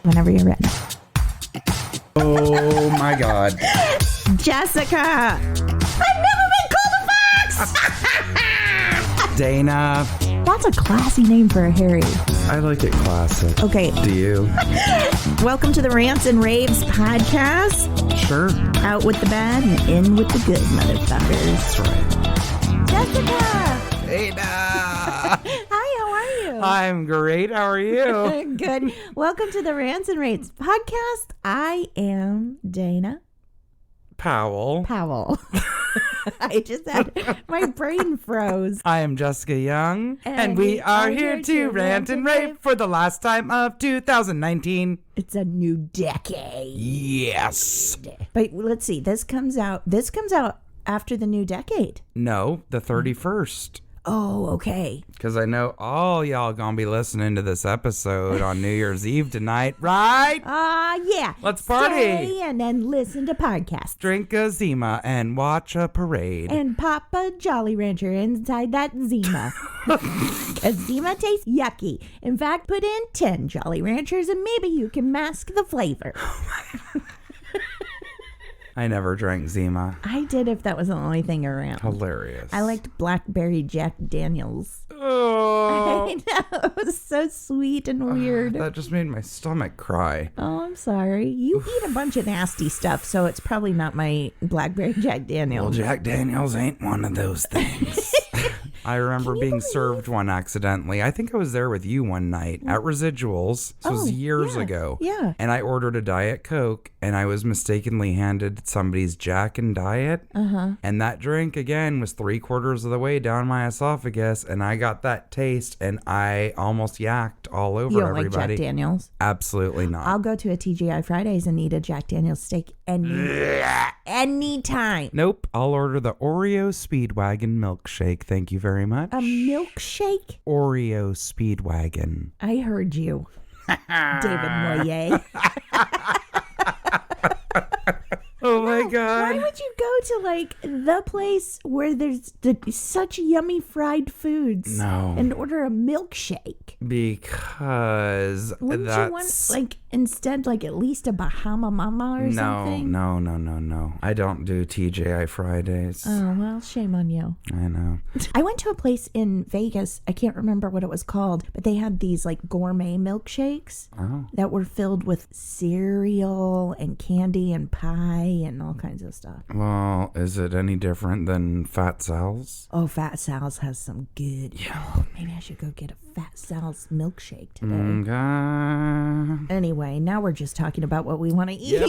Whenever you're ready. Oh my God. Jessica! I've never been called a fox! Dana. That's a classy name for a Harry. I like it classic. Okay. Do you? Welcome to the Rants and Raves podcast. Sure. Out with the bad and in with the good, motherfuckers. That's right. Jessica! Dana. Hi, how are you? I'm great. How are you? Good. Welcome to the Rants and Raves podcast. I am Dana Powell. I just had my brain froze. I am Jessica Young, and we are here to rant and rave for the last time of 2019. It's a new decade. Yes. But let's see. This comes out after the new decade. No, the 31st. Oh, okay. Because I know all y'all gonna be listening to this episode on New Year's Eve tonight, right? Yeah. Let's party. Stay and then listen to podcasts. Drink a Zima and watch a parade. And pop a Jolly Rancher inside that Zima. Because Zima tastes yucky. In fact, put in 10 Jolly Ranchers and maybe you can mask the flavor. I never drank Zima. I did if that was the only thing around. Hilarious. I liked Blackberry Jack Daniels. Oh. I know. It was so sweet and weird. That just made my stomach cry. Oh, I'm sorry. You eat a bunch of nasty stuff, so it's probably not my Blackberry Jack Daniels. Well, Jack Daniels ain't one of those things. I remember being served one accidentally. I think I was there with you one night at Residuals. This was years ago. Yeah. And I ordered a Diet Coke, and I was mistakenly handed somebody's Jack and Diet. Uh-huh. And that drink, again, was 3/4 of the way down my esophagus, and I got that taste, and I almost yacked all over You don't everybody. like Jack Daniels? Absolutely not. I'll go to a TGI Fridays and eat a Jack Daniels steak anytime. Nope. I'll order the Oreo Speedwagon milkshake. Thank you very much. A milkshake? Oreo Speedwagon. I heard you, David Moyer. Oh my God. Why would you go to like the place where there's such yummy fried foods and order a milkshake? Because Wouldn't you want like instead like at least a Bahama Mama or something? No. I don't do TGI Fridays. Oh, well, shame on you. I know. I went to a place in Vegas. I can't remember what it was called, but they had these like gourmet milkshakes that were filled with cereal and candy and pie and all kinds of stuff. Well, is it any different than Fat Sal's? Oh, Fat Sal's has some good. Yeah. Oh, maybe I should go get a Fat Sal's milkshake today. Okay. Anyway, now we're just talking about what we want to eat.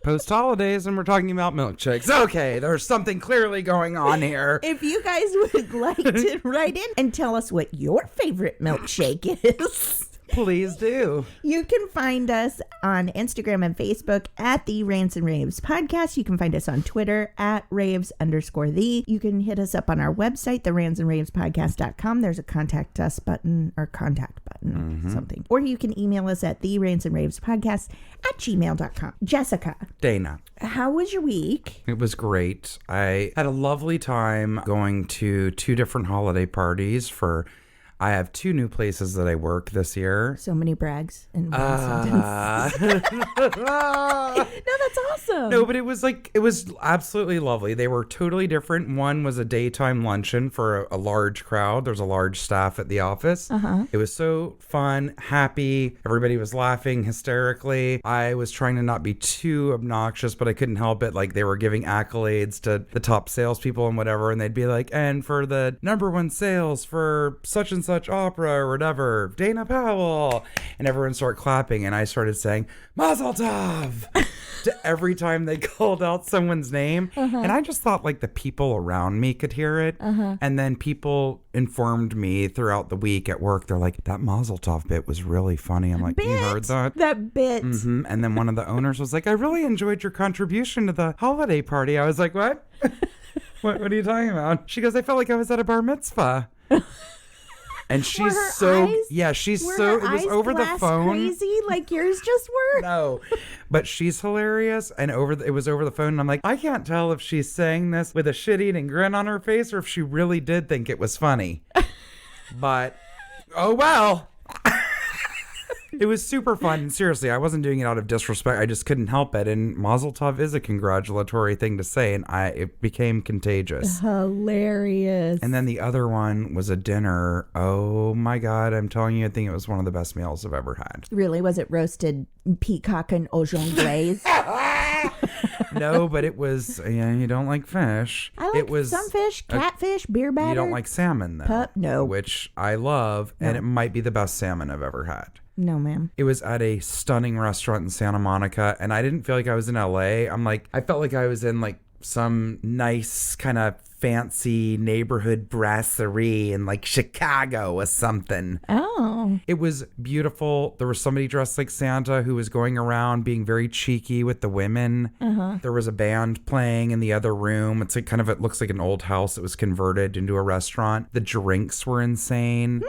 Post-holidays, and we're talking about milkshakes. Okay, there's something clearly going on here. If you guys would like to write in and tell us what your favorite milkshake is, please do. You can find us on Instagram and Facebook at the Rants and Raves podcast. You can find us on Twitter at Raves_the. You can hit us up on our website, therantsandravespodcast.com. There's a contact us button or contact button, something. Or you can email us at therantsandravespodcast@gmail.com. Jessica. Dana. How was your week? It was great. I had a lovely time going to 2 different holiday parties I have 2 new places that I work this year. So many brags in one sentence. No, that's awesome. No, but it was absolutely lovely. They were totally different. One was a daytime luncheon for a large crowd. There's a large staff at the office. It was so fun, happy. Everybody was laughing hysterically. I was trying to not be too obnoxious, but I couldn't help it. Like, they were giving accolades to the top salespeople and whatever, and they'd be like, and for the #1 sales for such and such opera or whatever, Dana Powell, and everyone started clapping, and I started saying Mazel Tov to every time they called out someone's name. And I just thought like the people around me could hear it. And then people informed me throughout the week at work, they're like, that Mazel Tov bit was really funny. I'm like, you heard that? That bit. And then one of the owners was like, I really enjoyed your contribution to the holiday party. I was like, what? What are you talking about? She goes, I felt like I was at a bar mitzvah. And she's it was over the phone. Crazy like yours just were? No, but she's hilarious. And it was over the phone. And I'm like, I can't tell if she's saying this with a shit-eating grin on her face or if she really did think it was funny. But, oh well. It was super fun. And seriously, I wasn't doing it out of disrespect. I just couldn't help it. And Mazel Tov is a congratulatory thing to say, and it became contagious. Hilarious. And then the other one was a dinner. Oh my God, I'm telling you, I think it was one of the best meals I've ever had. Really? Was it roasted peacock and au glaze? No, but it was, you don't like fish. I like it was some fish, catfish, beer batter. You don't like salmon, though. No. Which I love, and it might be the best salmon I've ever had. No, ma'am. It was at a stunning restaurant in Santa Monica, and I didn't feel like I was in LA. I felt like I was in like some nice kind of fancy neighborhood brasserie in like Chicago or something. Oh. It was beautiful. There was somebody dressed like Santa who was going around being very cheeky with the women. There was a band playing in the other room. It's like it looks like an old house that was converted into a restaurant. The drinks were insane.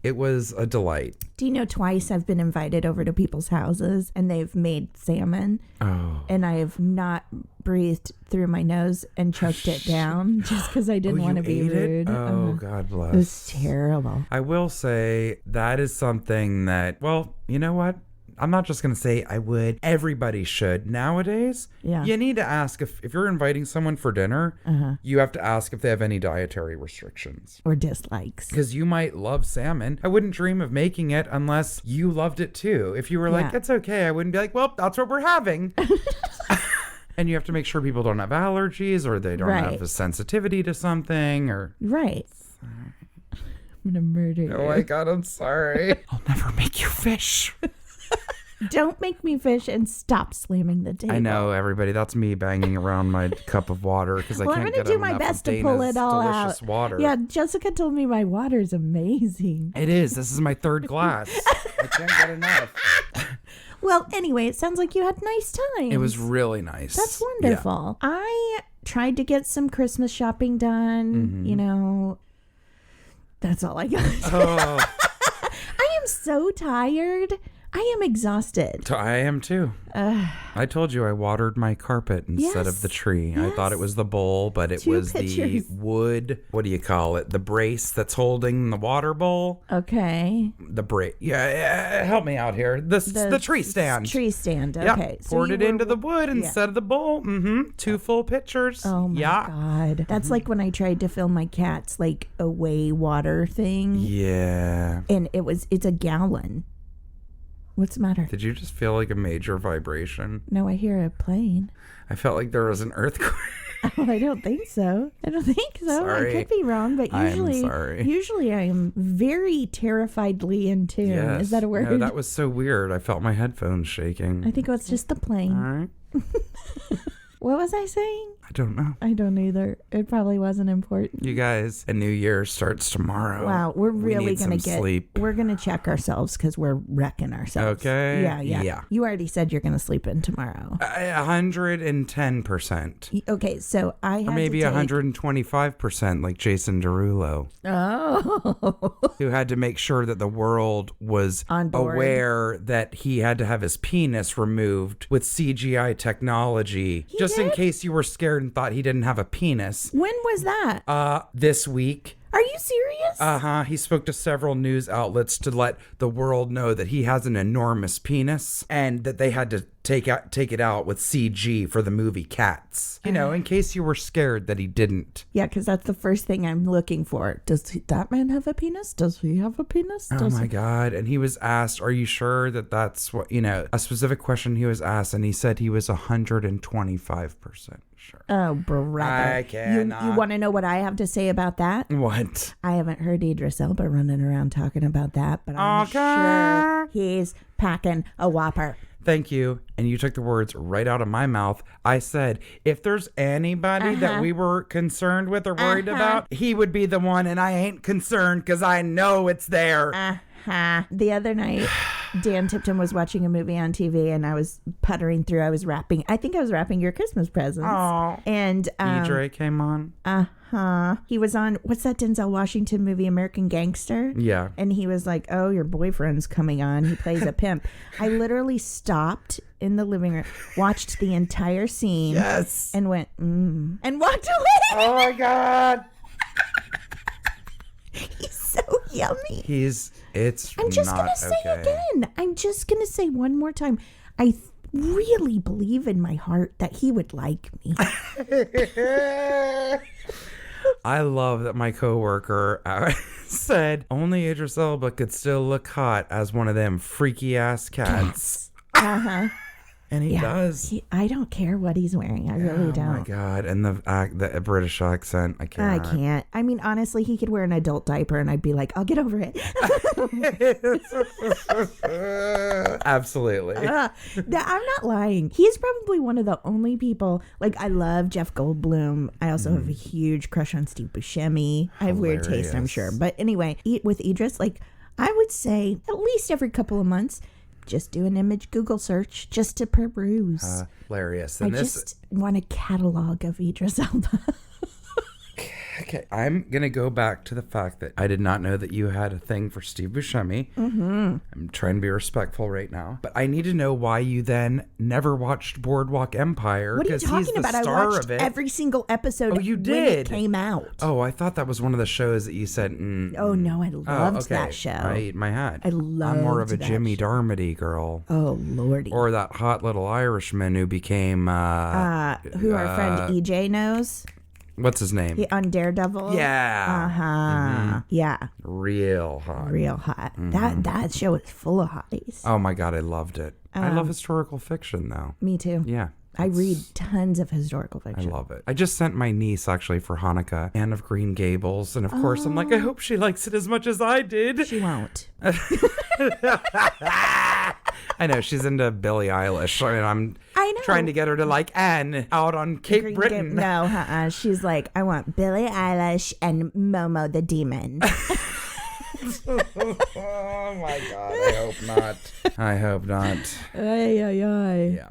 It was a delight. Do you know, twice I've been invited over to people's houses and they've made salmon. Oh. And I have not breathed through my nose and choked it down just because I didn't want to be rude. Oh, God bless. It was terrible. I will say that is something that, well, you know what? I'm not just going to say I would. Everybody should. Nowadays, you need to ask if you're inviting someone for dinner, you have to ask if they have any dietary restrictions. Or dislikes. Because you might love salmon. I wouldn't dream of making it unless you loved it too. If you were like, it's okay, I wouldn't be like, well, that's what we're having. And you have to make sure people don't have allergies or they don't have a sensitivity to something or... Right. I'm going to murder you. Oh my God, I'm sorry. I'll never make you fish. Don't make me fish and stop slamming the table. I know, everybody. That's me banging around my cup of water because I can't I'm get going to do my best to pull it all out. Water. Yeah, Jessica told me my water's amazing. It is. This is my third glass. I can't get enough. Well, anyway, it sounds like you had nice time. It was really nice. That's wonderful. Yeah. I tried to get some Christmas shopping done. You know, that's all I got. Oh. I am so tired. I am exhausted. I am too. I told you I watered my carpet instead of the tree. Yes. I thought it was the bowl, but it was the wood. What do you call it? The brace that's holding the water bowl. Okay. The brace. Yeah, help me out here. The tree stand. Tree stand. Okay. Yep. Poured it into the wood instead of the bowl. 2 full pitchers. Oh my God. That's like when I tried to fill my cat's like away water thing. Yeah. And it's a gallon. What's the matter? Did you just feel like a major vibration? No, I hear a plane. I felt like there was an earthquake. Oh, I don't think so. Sorry. I could be wrong, but usually I am very terrifiedly in tune. Yes. Is that a word? No, that was so weird. I felt my headphones shaking. I think it was just the plane. All right. What was I saying? I don't know. I don't either. It probably wasn't important. You guys, a new year starts tomorrow. Wow, we're really going to sleep. We're going to check ourselves because we're wrecking ourselves. Okay. Yeah. You already said you're going to sleep in tomorrow. 110%. Okay, so I had or maybe 125% like Jason Derulo. Oh. Who had to make sure that the world was aware that he had to have his penis removed with CGI technology. Just in case you were scared and thought he didn't have a penis. When was that? This week. Are you serious? He spoke to several news outlets to let the world know that he has an enormous penis and that they had to take it out with CG for the movie Cats. You know, in case you were scared that he didn't. Yeah, because that's the first thing I'm looking for. Does that man have a penis? Does he have a penis? Oh my God. And he was asked, are you sure that that's what, a specific question he was asked, and he said he was 125% sure. Oh, brother. I cannot. You want to know what I have to say about that? What? I haven't heard Idris Elba running around talking about that, but I'm sure he's packing a whopper. Thank you. And you took the words right out of my mouth. I said, if there's anybody that we were concerned with or worried about, he would be the one, and I ain't concerned because I know it's there. The other night, Dan Tipton was watching a movie on TV, and I was puttering through. I think I was wrapping your Christmas presents. Oh. And Idre came on. He was on, what's that Denzel Washington movie, American Gangster? Yeah. And he was like, oh, your boyfriend's coming on. He plays a pimp. I literally stopped in the living room, watched the entire scene. Yes. And went, and walked away. Oh, my God. He's so yummy. I'm just not gonna say okay. again. I'm just gonna say one more time. I really believe in my heart that he would like me. I love that my coworker said only Idris Elba could still look hot as one of them freaky ass cats. Uh-huh. And he does. I don't care what he's wearing. I really don't. Oh my God. And the British accent, I can't. I can't. I mean, honestly, he could wear an adult diaper and I'd be like, I'll get over it. Absolutely. I'm not lying. He's probably one of the only people, like, I love Jeff Goldblum. I also have a huge crush on Steve Buscemi. I have weird taste, I'm sure. But anyway, with Idris, like, I would say at least every couple of months, just do an image Google search just to peruse. Hilarious. And just want a catalog of Idris Elba. Okay, I'm going to go back to the fact that I did not know that you had a thing for Steve Buscemi. Mm-hmm. I'm trying to be respectful right now. But I need to know why you then never watched Boardwalk Empire. What are you talking about? I watched every single episode when it came out. Oh, I thought that was one of the shows that you said. Oh, no, I loved that show. I eat my hat. I'm more of a Jimmy Darmody girl. Oh, Lordy. Or that hot little Irishman who became... who our friend EJ knows. What's his name? On Daredevil. Yeah. Uh-huh. Mm-hmm. Yeah. Real hot. Mm-hmm. That show is full of hotties. Oh my God, I loved it. I love historical fiction though. Me too. Yeah. I read tons of historical fiction. I love it. I just sent my niece actually for Hanukkah Anne of Green Gables. And of course I'm like, I hope she likes it as much as I did. She won't. I know, she's into Billie Eilish. I know. Trying to get her to like Anne out on Cape Breton. No, she's like, I want Billie Eilish and Momo the Demon. Oh my God, I hope not. Yeah.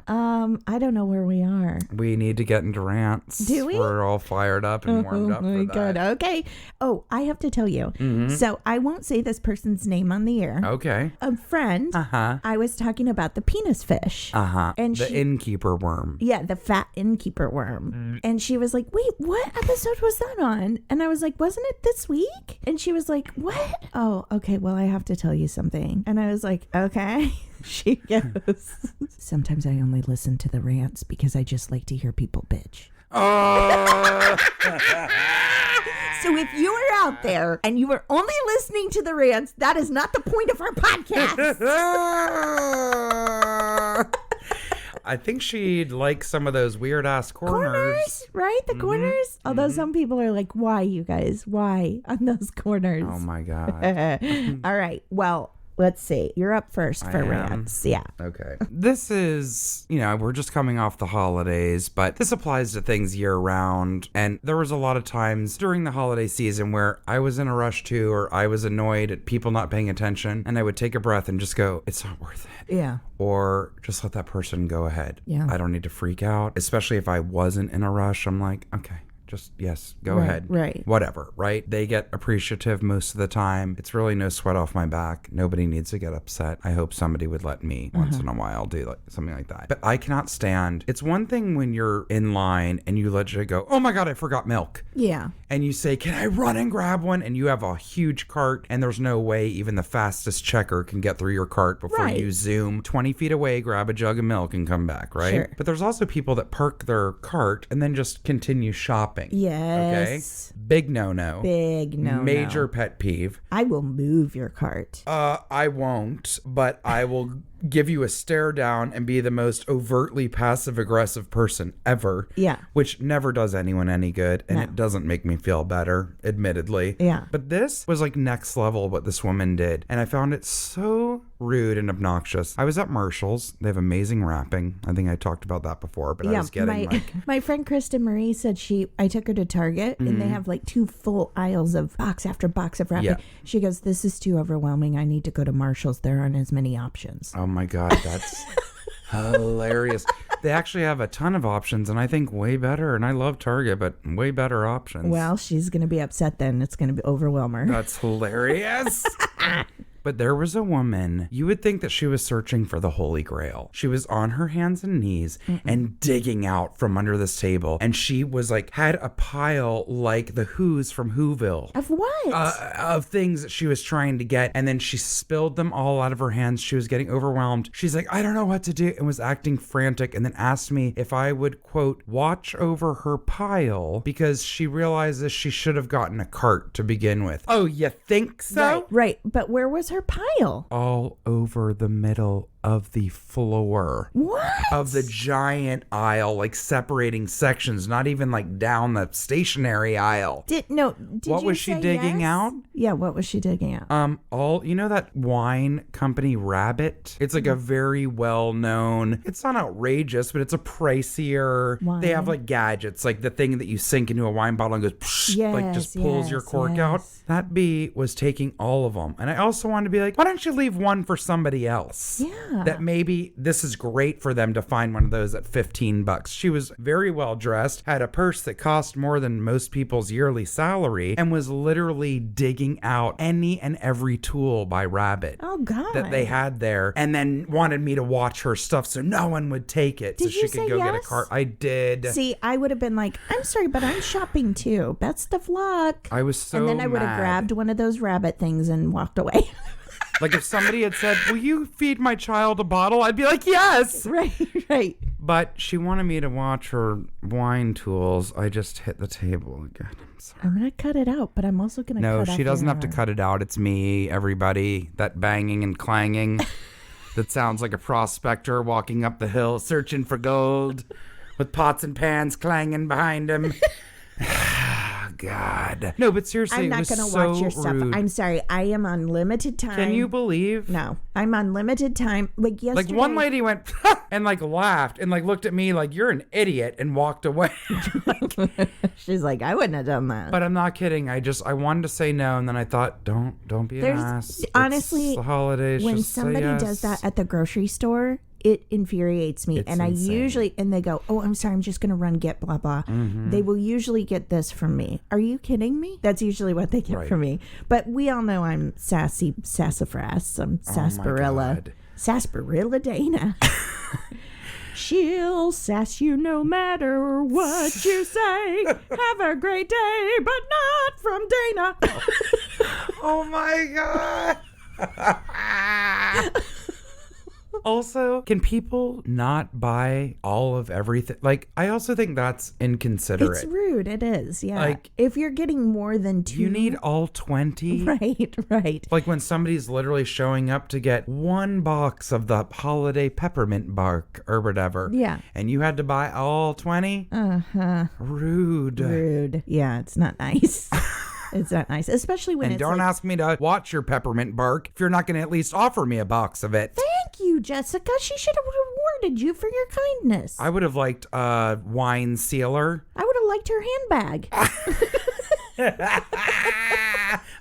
I don't know where we are. We need to get into rants. Do we? We're all fired up and warmed up for that. God. Okay. Oh, I have to tell you. Mm-hmm. So I won't say this person's name on the air. Okay. A friend. I was talking about the penis fish. And the innkeeper worm. Yeah, the fat innkeeper worm. And she was like, wait, what episode was that on? And I was like, wasn't it this week? And she was like, what? Oh, okay. Well, I have to tell you something. And I was like, okay. She goes, sometimes I only listen to the rants because I just like to hear people bitch. Oh. So if you are out there and you are only listening to the rants, that is not the point of our podcast. I think she'd like some of those weird ass corners. Right? The corners? Although some people are like, why, you guys? Why on those corners? Oh my God. All right. Well, let's see. You're up first for rants. Yeah. Okay. This is, we're just coming off the holidays, but this applies to things year round. And there was a lot of times during the holiday season where I was in a rush too, or I was annoyed at people not paying attention. And I would take a breath and just go, it's not worth it. Yeah. Or just let that person go ahead. Yeah. I don't need to freak out, especially if I wasn't in a rush. I'm like, okay. Just, yes, go ahead. Right. Whatever, right? They get appreciative most of the time. It's really no sweat off my back. Nobody needs to get upset. I hope somebody would let me once in a while do something like that. But I cannot stand. It's one thing when you're in line and you legit go, oh my God, I forgot milk. Yeah. And you say, can I run and grab one? And you have a huge cart and there's no way even the fastest checker can get through your cart before you zoom 20 feet away, grab a jug of milk and come back, right? Sure. But there's also people that park their cart and then just continue shopping. Yes. Okay. Big no-no. Big no-no. Major pet peeve. I will move your cart. I won't, but I will give you a stare down and be the most overtly passive-aggressive person ever. Yeah. Which never does anyone any good, and it doesn't make me feel better, admittedly. Yeah. But this was like next level what this woman did, and I found it so rude and obnoxious. I was at Marshall's. They have amazing wrapping. I think I talked about that before, but I was getting my friend Kristen Marie said I took her to Target, and they have like 2 full aisles of box after box of wrapping. Yeah. She goes, this is too overwhelming. I need to go to Marshall's. There aren't as many options. Oh my God, that's hilarious. They actually have a ton of options, and I think way better. And I love Target, but way better options. Well, she's going to be upset then. It's going to overwhelm her. That's hilarious. But there was a woman, you would think that she was searching for the Holy Grail. She was on her hands and knees and digging out from under this table. And she was like, had a pile like the Who's from Whoville. Of what? Of things that she was trying to get. And then she spilled them all out of her hands. She was getting overwhelmed. She's like, I don't know what to do, and was acting frantic, and then asked me if I would, quote, watch over her pile because she realizes she should have gotten a cart to begin with. Oh, you think so? Right. But where was her pile? All over the middle of the floor. What? Of the giant aisle, like separating sections, not even like down the stationary aisle. What was she digging out? Yeah, what was she digging out? You know that wine company Rabbit? It's like a very well-known, it's not outrageous, but it's a pricier wine. They have like gadgets, like the thing that you sink into a wine bottle and goes psh, like just pulls your cork out. That bee was taking all of them. And I also wanted to be like, why don't you leave one for somebody else? Yeah. That maybe this is great for them to find one of those at $15. She was very well dressed, had a purse that cost more than most people's yearly salary, and was literally digging out any and every tool by Rabbit. Oh, God. That they had there, and then wanted me to watch her stuff so no one would take it. Did so you she could say go yes? get a cart. I did. See, I would have been like, I'm sorry, but I'm shopping too. Best of luck. I was so And then I would have grabbed one of those rabbit things and walked away. Like if somebody had said, will you feed my child a bottle? I'd be like, yes. Right. But she wanted me to watch her wine tools. I just hit the table again. I'm sorry. I'm going to cut it out, but I'm also going to cut No, she doesn't have to cut it out. It's me, everybody. That banging and clanging that sounds like a prospector walking up the hill searching for gold with pots and pans clanging behind him. God. No, but seriously, I'm not going to watch your stuff. I'm sorry. I am on limited time. Can you believe? No, I'm on limited time. Like yesterday. Like one lady went and like laughed and like looked at me like you're an idiot and walked away. She's like, I wouldn't have done that. But I'm not kidding. I wanted to say no, and then I thought, don't be an ass. Honestly, it's the holidays. When just somebody say yes. does that at the grocery store, it infuriates me. It's and I insane. usually, and they go, oh, I'm sorry, I'm just going to run get blah, blah. Mm-hmm. They will usually get this from me. Are you kidding me? That's usually what they get from me. But we all know I'm sassafras. I'm sarsaparilla. Sarsaparilla Dana. She'll sass you no matter what you say. Have a great day, but not from Dana. Oh my God. Also, can people not buy all of everything? Like, I also think that's inconsiderate. It's rude. It is. Yeah. Like, if you're getting more than 2. You need all 20. Right. Like when somebody's literally showing up to get one box of the holiday peppermint bark or whatever. Yeah. And you had to buy all 20? Uh-huh. Rude. Yeah, it's not nice. It's not nice, especially when and don't ask me to watch your peppermint bark if you're not going to at least offer me a box of it. Thank you, Jessica. She should have rewarded you for your kindness. I would have liked a wine sealer. I would have liked her handbag.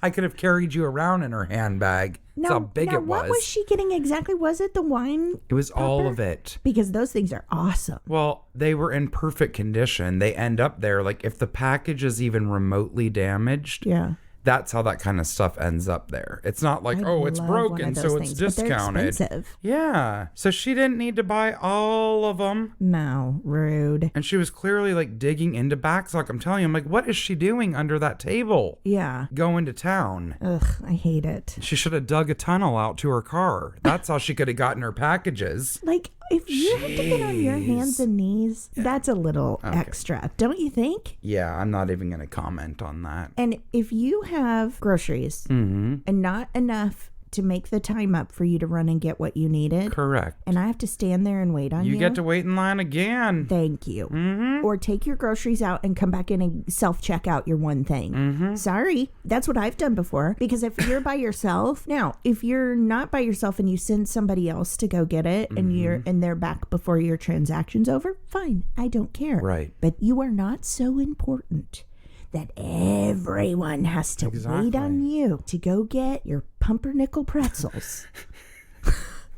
I could have carried you around in her handbag. That's how big it was. What was she getting exactly? Was it the wine? It was popper? all of it. Because those things are awesome. Well, they were in perfect condition. They end up there. Like if the package is even remotely damaged. Yeah. That's how that kind of stuff ends up there. It's not like, it's broken, so it's discounted. They're expensive. Yeah. So she didn't need to buy all of them. No, rude. And she was clearly like digging into backstock. I'm telling you, I'm like, what is she doing under that table? Yeah. Going to town. Ugh, I hate it. She should have dug a tunnel out to her car. That's how she could have gotten her packages. Like, if you have to get on your hands and knees, that's a little extra, don't you think? Yeah, I'm not even going to comment on that. And if you have groceries and not enough to make the time up for you to run and get what you needed. Correct. And I have to stand there and wait on you. You get to wait in line again. Thank you. Or take your groceries out and come back in and self-check out your one thing. Sorry. That's what I've done before. Because if you're by yourself, now, if you're not by yourself and you send somebody else to go get it and they're back before your transaction's over, fine. I don't care. Right. But you are not so important that everyone has to wait on you to go get your pumpernickel pretzels.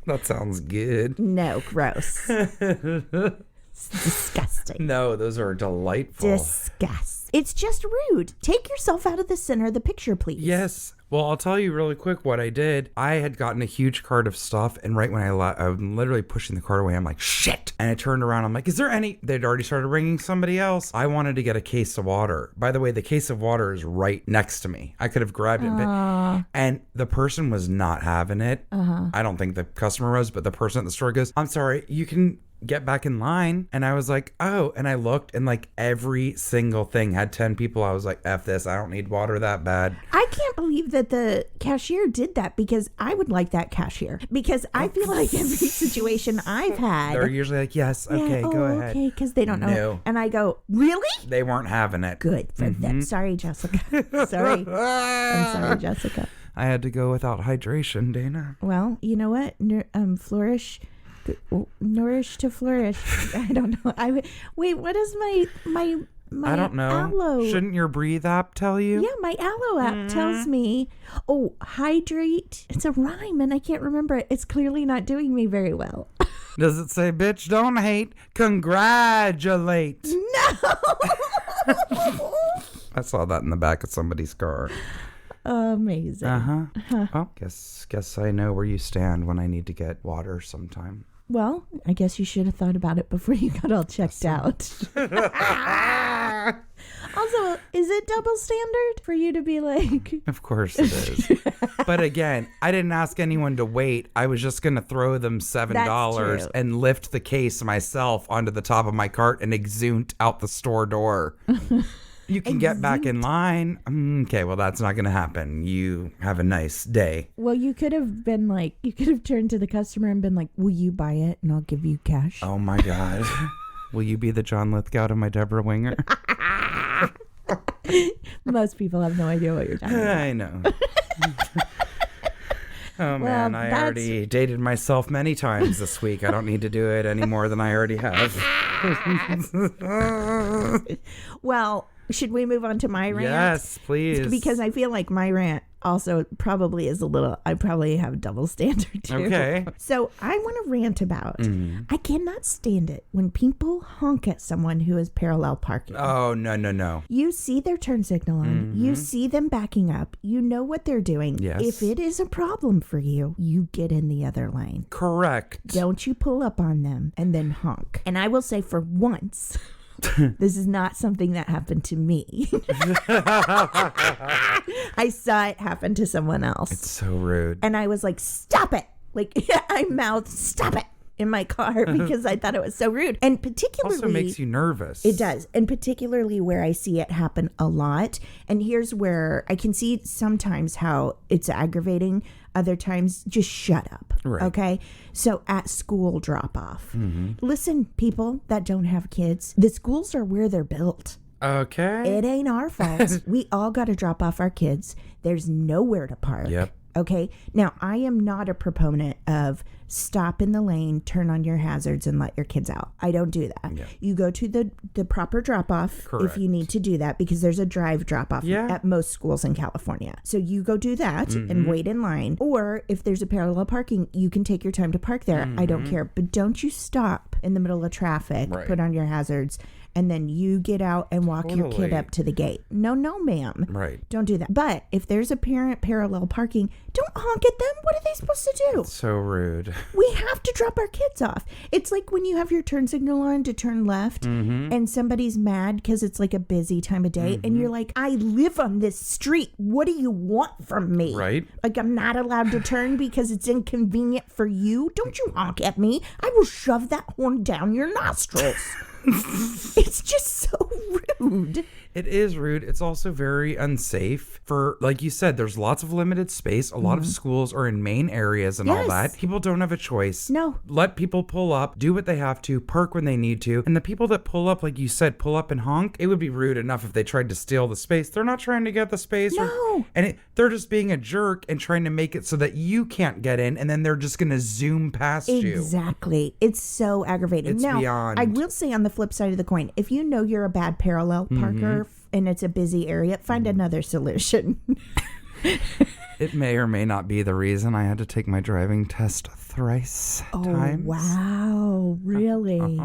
That sounds good. No, gross. It's disgusting. No, those are delightful. Disgust. It's just rude. Take yourself out of the center of the picture, please. Yes. Well, I'll tell you really quick what I did. I had gotten a huge cart of stuff, and right when I'm literally pushing the cart away, I'm like, shit. And I turned around, I'm like, is there any? They'd already started ringing somebody else. I wanted to get a case of water. By the way, the case of water is right next to me. I could have grabbed it, and the person was not having it. I don't think the customer was, but the person at the store goes, I'm sorry, you can get back in line. And I was like, oh, and I looked, and like every single thing had 10 people. I was like, F this, I don't need water that bad. I can't believe that the cashier did that, because I would like that cashier, because I feel like every situation I've had, they're usually like, yes, okay, go ahead. Okay, because they don't know. No. And I go, really? They weren't having it. Good for them. Sorry, Jessica. Sorry. I'm sorry, Jessica. I had to go without hydration, Dana. Well, you know what? Nourish to flourish. I don't know. Wait, what is my I don't know. Aloe? Shouldn't your Breathe app tell you? Yeah, my Aloe app tells me, hydrate. It's a rhyme and I can't remember it. It's clearly not doing me very well. Does it say, bitch, don't hate, congratulate? No. I saw that in the back of somebody's car. Amazing. Well, guess I know where you stand when I need to get water sometime. Well, I guess you should have thought about it before you got all checked out. Also, is it double standard for you to be like... Of course it is. But again, I didn't ask anyone to wait. I was just going to throw them $7 and lift the case myself onto the top of my cart and exunt out the store door. You can get back in line. Okay, well, that's not going to happen. You have a nice day. Well, you could have been like, you could have turned to the customer and been like, will you buy it and I'll give you cash? Oh, my God. Will you be the John Lithgow to my Deborah Winger? Most people have no idea what you're talking about. I know. Oh, man, I already dated myself many times this week. I don't need to do it any more than I already have. Well, should we move on to my rant? Yes, please. Because I feel like my rant also probably is I probably have double standard too. Okay. So I want to rant about, I cannot stand it when people honk at someone who is parallel parking. Oh, no. You see their turn signal on. You see them backing up. You know what they're doing. Yes. If it is a problem for you, you get in the other lane. Correct. Don't you pull up on them and then honk. And I will say, for once... This is not something that happened to me. I saw it happen to someone else. It's so rude. And I was like, stop it. Like, I mouthed, stop it, in my car because I thought it was so rude. And particularly... Also makes you nervous. It does. And particularly where I see it happen a lot. And here's where I can see sometimes how it's aggravating. Other times, just shut up. Right. Okay? So at school drop-off. Listen, people that don't have kids, the schools are where they're built. Okay. It ain't our fault. We all got to drop off our kids. There's nowhere to park. Yep. Okay? Now, I am not a proponent of stop in the lane, turn on your hazards, and let your kids out. I don't do that. Yeah. You go to the proper drop-off if you need to do that, because there's a drive drop-off at most schools in California. So you go do that and wait in line. Or if there's a parallel parking, you can take your time to park there. I don't care. But don't you stop in the middle of traffic, put on your hazards, and then you get out and walk your kid up to the gate. No, ma'am. Right. Don't do that. But if there's a parent parallel parking, don't honk at them. What are they supposed to do? It's so rude. We have to drop our kids off. It's like when you have your turn signal on to turn left and somebody's mad because it's like a busy time of day and you're like, I live on this street. What do you want from me? Right. Like, I'm not allowed to turn because it's inconvenient for you. Don't you honk at me. I will shove that horn down your nostrils. It's just so rude. It is rude. It's also very unsafe for, like you said, there's lots of limited space. A lot of schools are in main areas and all that. People don't have a choice. No. Let people pull up, do what they have to, park when they need to. And the people that pull up, like you said, pull up and honk, it would be rude enough if they tried to steal the space. They're not trying to get the space. No. They're just being a jerk and trying to make it so that you can't get in, and then they're just going to zoom past you. Exactly. It's so aggravating. It's now, beyond. I will say on the flip side of the coin, if you know you're a bad parallel parker and it's a busy area, find another solution. It may or may not be the reason I had to take my driving test thrice times. Wow. Really?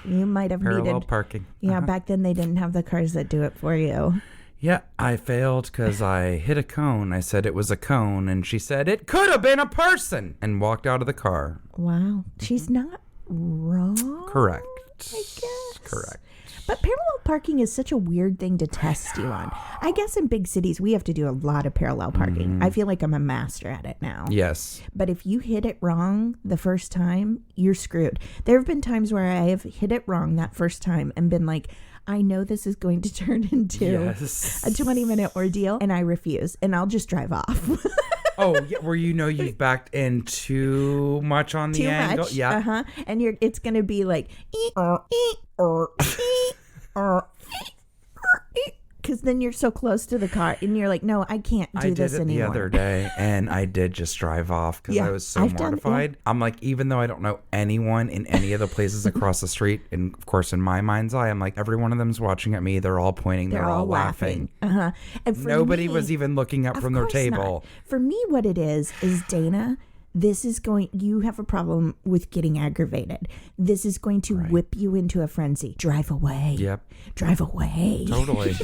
You might have Parallel needed parking. Yeah, back then they didn't have the cars that do it for you. Yeah, I failed because I hit a cone. I said it was a cone, and she said it could have been a person, and walked out of the car. Wow. She's not wrong. Correct. I guess. Correct. But parallel parking is such a weird thing to test you on. I guess in big cities, we have to do a lot of parallel parking. I feel like I'm a master at it now. Yes. But if you hit it wrong the first time, you're screwed. There have been times where I have hit it wrong that first time and been like, I know this is going to turn into a 20-minute ordeal, and I refuse, and I'll just drive off. Oh, yeah, where you've backed in too much on the angle. Yeah. And it's going to be like, because then you're so close to the car, and you're like, no, I can't do this anymore. I did it the other day, and I did just drive off because I was so mortified. I'm like, even though I don't know anyone in any of the places across the street, and of course in my mind's eye, I'm like, every one of them's watching at me. They're all pointing. They're all laughing. And nobody was even looking up from their table. Not. For me, what it is Dana, you have a problem with getting aggravated. This is going to whip you into a frenzy. Drive away. Yep. Drive away. Totally.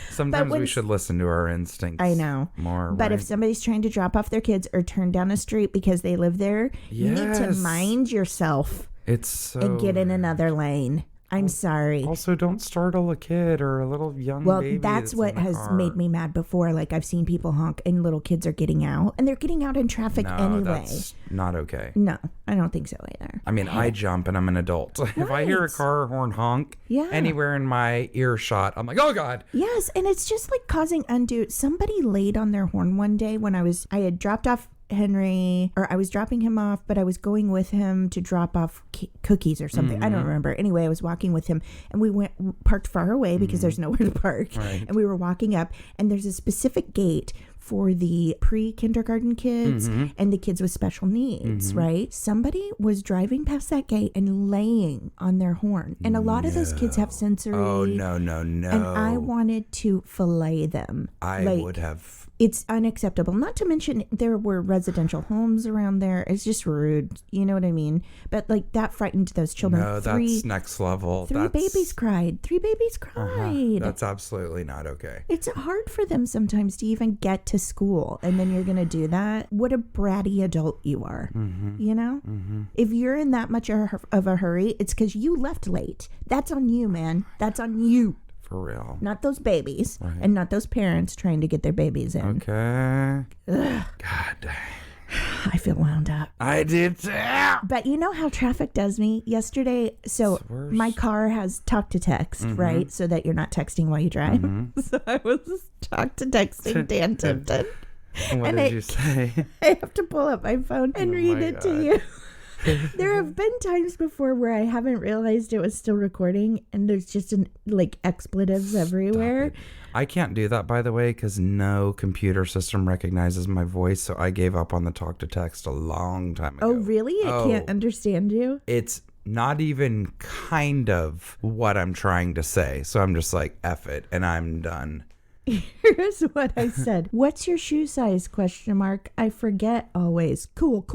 Sometimes we should listen to our instincts. I know. More. But if somebody's trying to drop off their kids or turn down a street because they live there, you need to mind yourself. And get in another lane. I'm sorry. Also, don't startle a kid or a little young baby. Well, that's what has made me mad before. Like, I've seen people honk and little kids are getting out, and they're getting out in traffic anyway. That's not okay. No, I don't think so either. I mean, I jump and I'm an adult. Right. If I hear a car horn honk anywhere in my earshot, I'm like, oh God. Yes, and it's just like causing undue. Somebody laid on their horn one day when I had dropped off Henry, or I was dropping him off, but I was going with him to drop off cookies or something. I don't remember. Anyway, I was walking with him, and we parked far away because there's nowhere to park. Right. And we were walking up, and there's a specific gate for the pre-kindergarten kids and the kids with special needs, right? Somebody was driving past that gate and laying on their horn. And a lot of those kids have sensory. Oh, no. And I wanted to fillet them. I would have. It's unacceptable. Not to mention there were residential homes around there. It's just rude. You know what I mean? But like that frightened those children. No, that's next level. Three babies cried. That's absolutely not okay. It's hard for them sometimes to even get to school. And then you're going to do that. What a bratty adult you are. You know? If you're in that much of a hurry, it's because you left late. That's on you, man. That's on you. For real. Not those babies. And not those parents trying to get their babies in. Okay. Ugh. God. I feel wound up. I did too. But you know how traffic does me? Yesterday, so my car has talk to text, right? So that you're not texting while you drive. So I was talk to texting Dan Tipton. What did you say? I have to pull up my phone and read it to you. There have been times before where I haven't realized it was still recording, and there's just expletives everywhere. I can't do that, by the way, because no computer system recognizes my voice, so I gave up on the talk to text a long time ago. Oh, really? It can't understand you? It's not even kind of what I'm trying to say, so I'm just like, F it, and I'm done. Here's what I said. What's your shoe size? ? I forget always. Cool.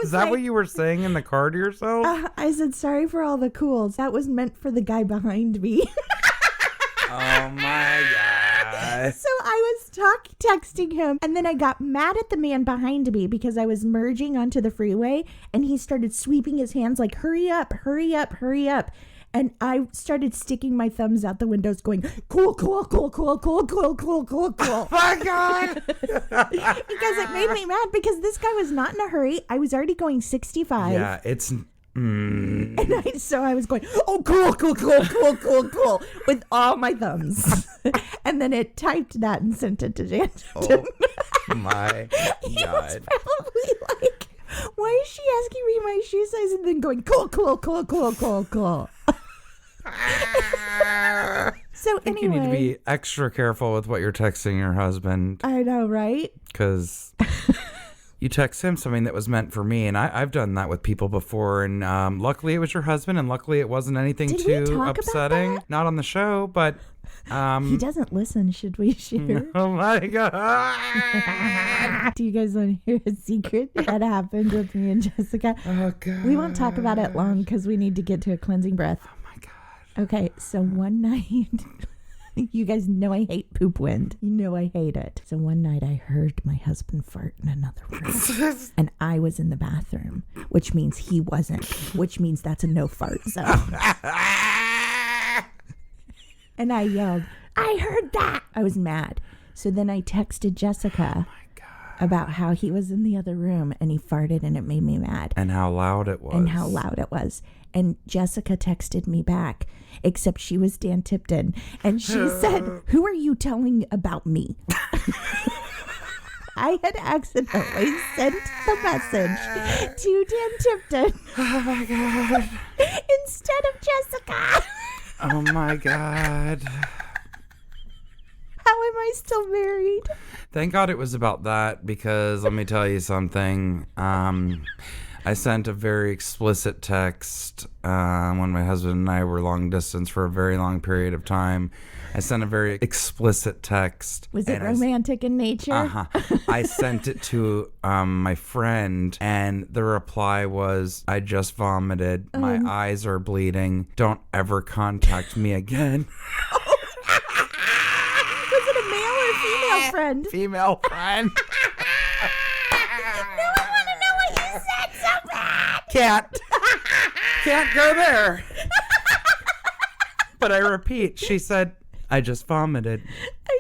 Is that what you were saying in the car to yourself? I said, sorry for all the cools. That was meant for the guy behind me. Oh my God. So I was texting him, and then I got mad at the man behind me because I was merging onto the freeway, and he started sweeping his hands like, hurry up. And I started sticking my thumbs out the windows going, cool. Oh my God. Because it made me mad because this guy was not in a hurry. I was already going 65. Yeah, it's... And so I was going, oh, cool, with all my thumbs. And then it typed that and sent it to Jan. Oh my He God. was probably like, why is she asking me my shoe size and then going, cool. So I think anyway, you need to be extra careful with what you're texting your husband. I know, right? Because you text him something that was meant for me. And I've done that with people before. And luckily it was your husband. And luckily it wasn't anything too upsetting. Not on the show, but... he doesn't listen. Should we share? Oh my God. Do you guys want to hear a secret that happened with me and Jessica? Oh God. We won't talk about it long because we need to get to a cleansing breath. Oh my God. Okay, so one night, you guys know I hate poop wind. You know I hate it. So one night I heard my husband fart in another room. And I was in the bathroom, which means he wasn't, which means that's a no fart zone. And I yelled, I heard that. I was mad. So then I texted Jessica about how he was in the other room and he farted and it made me mad. And how loud it was. And Jessica texted me back, except she was Dan Tipton. And she said, who are you telling about me? I had accidentally sent the message to Dan Tipton. Oh my God. Instead of Jessica. Oh my God. How am I still married? Thank God it was about that, because let me tell you something. I sent a very explicit text when my husband and I were long distance for a very long period of time. I sent a very explicit text. Was it romantic in nature? I sent it to my friend, and the reply was, I just vomited. My eyes are bleeding. Don't ever contact me again. Was it a male or female friend? Female friend. No, I want to know what you said so bad. Can't go there. But I repeat, she said, I just vomited.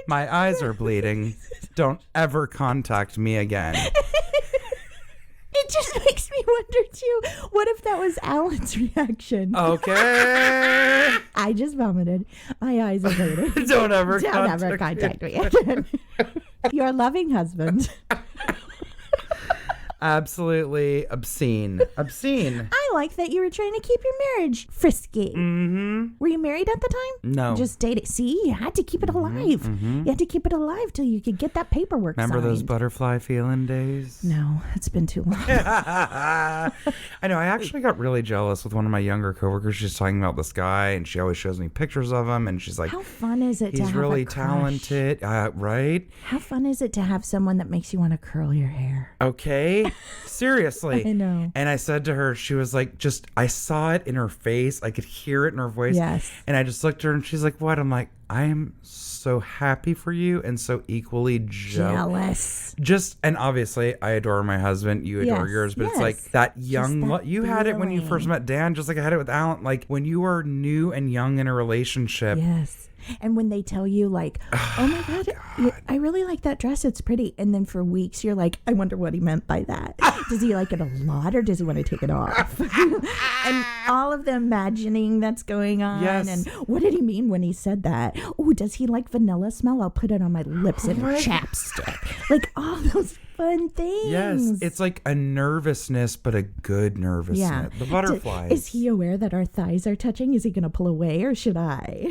My eyes are bleeding. Don't ever contact me again. It just makes me wonder, too, what if that was Alan's reaction? Okay. I just vomited. My eyes are bleeding. Don't ever contact me again. Your loving husband. Absolutely obscene. I like that you were trying to keep your marriage frisky. Mm-hmm. Were you married at the time? No. Just dating. See, you had to keep it alive. Mm-hmm. You had to keep it alive till you could get that paperwork Remember signed. those butterfly feeling days? No, it's been too long. I know. I actually got really jealous with one of my younger coworkers. She's talking about this guy, and she always shows me pictures of him, and she's like, how fun is it to have he's really a crush? talented. Right? How fun is it to have someone that makes you want to curl your hair? Okay. Seriously. I know. And I said to her, she was like, I saw it in her face. I could hear it in her voice. Yes. And I just looked at her and she's like, what? I'm like, I am so happy for you and so equally jealous. And obviously I adore my husband. You adore yours. But it's like that young, you had it when you first met Dan, just like I had it with Alan. Like when you are new and young in a relationship. Yes. And when they tell you like, oh my God, I really like that dress. It's pretty. And then for weeks, you're like, I wonder what he meant by that. Does he like it a lot or does he want to take it off? And all of the imagining that's going on. Yes. And what did he mean when he said that? Oh, does he like vanilla smell? I'll put it on my lips and chapstick. Like all those fun things. Yes. It's like a nervousness, but a good nervousness. Yeah. The butterflies. Is he aware that our thighs are touching? Is he going to pull away or should I?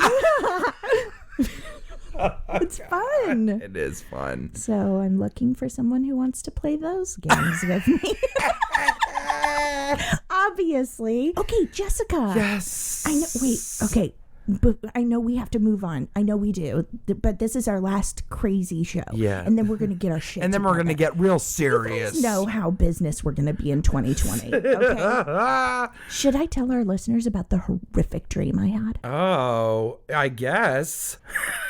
It's fun. It is fun. So I'm looking for someone who wants to play those games with me. Obviously. Okay, Jessica. Yes. I know. Wait. Okay. But I know we have to move on. I know we do. But this is our last crazy show. Yeah. And then we're going to get our shit And then together. we're going to get real serious. You guys know how business we're going to be in 2020. Okay. Should I tell our listeners about the horrific dream I had? Oh, I guess.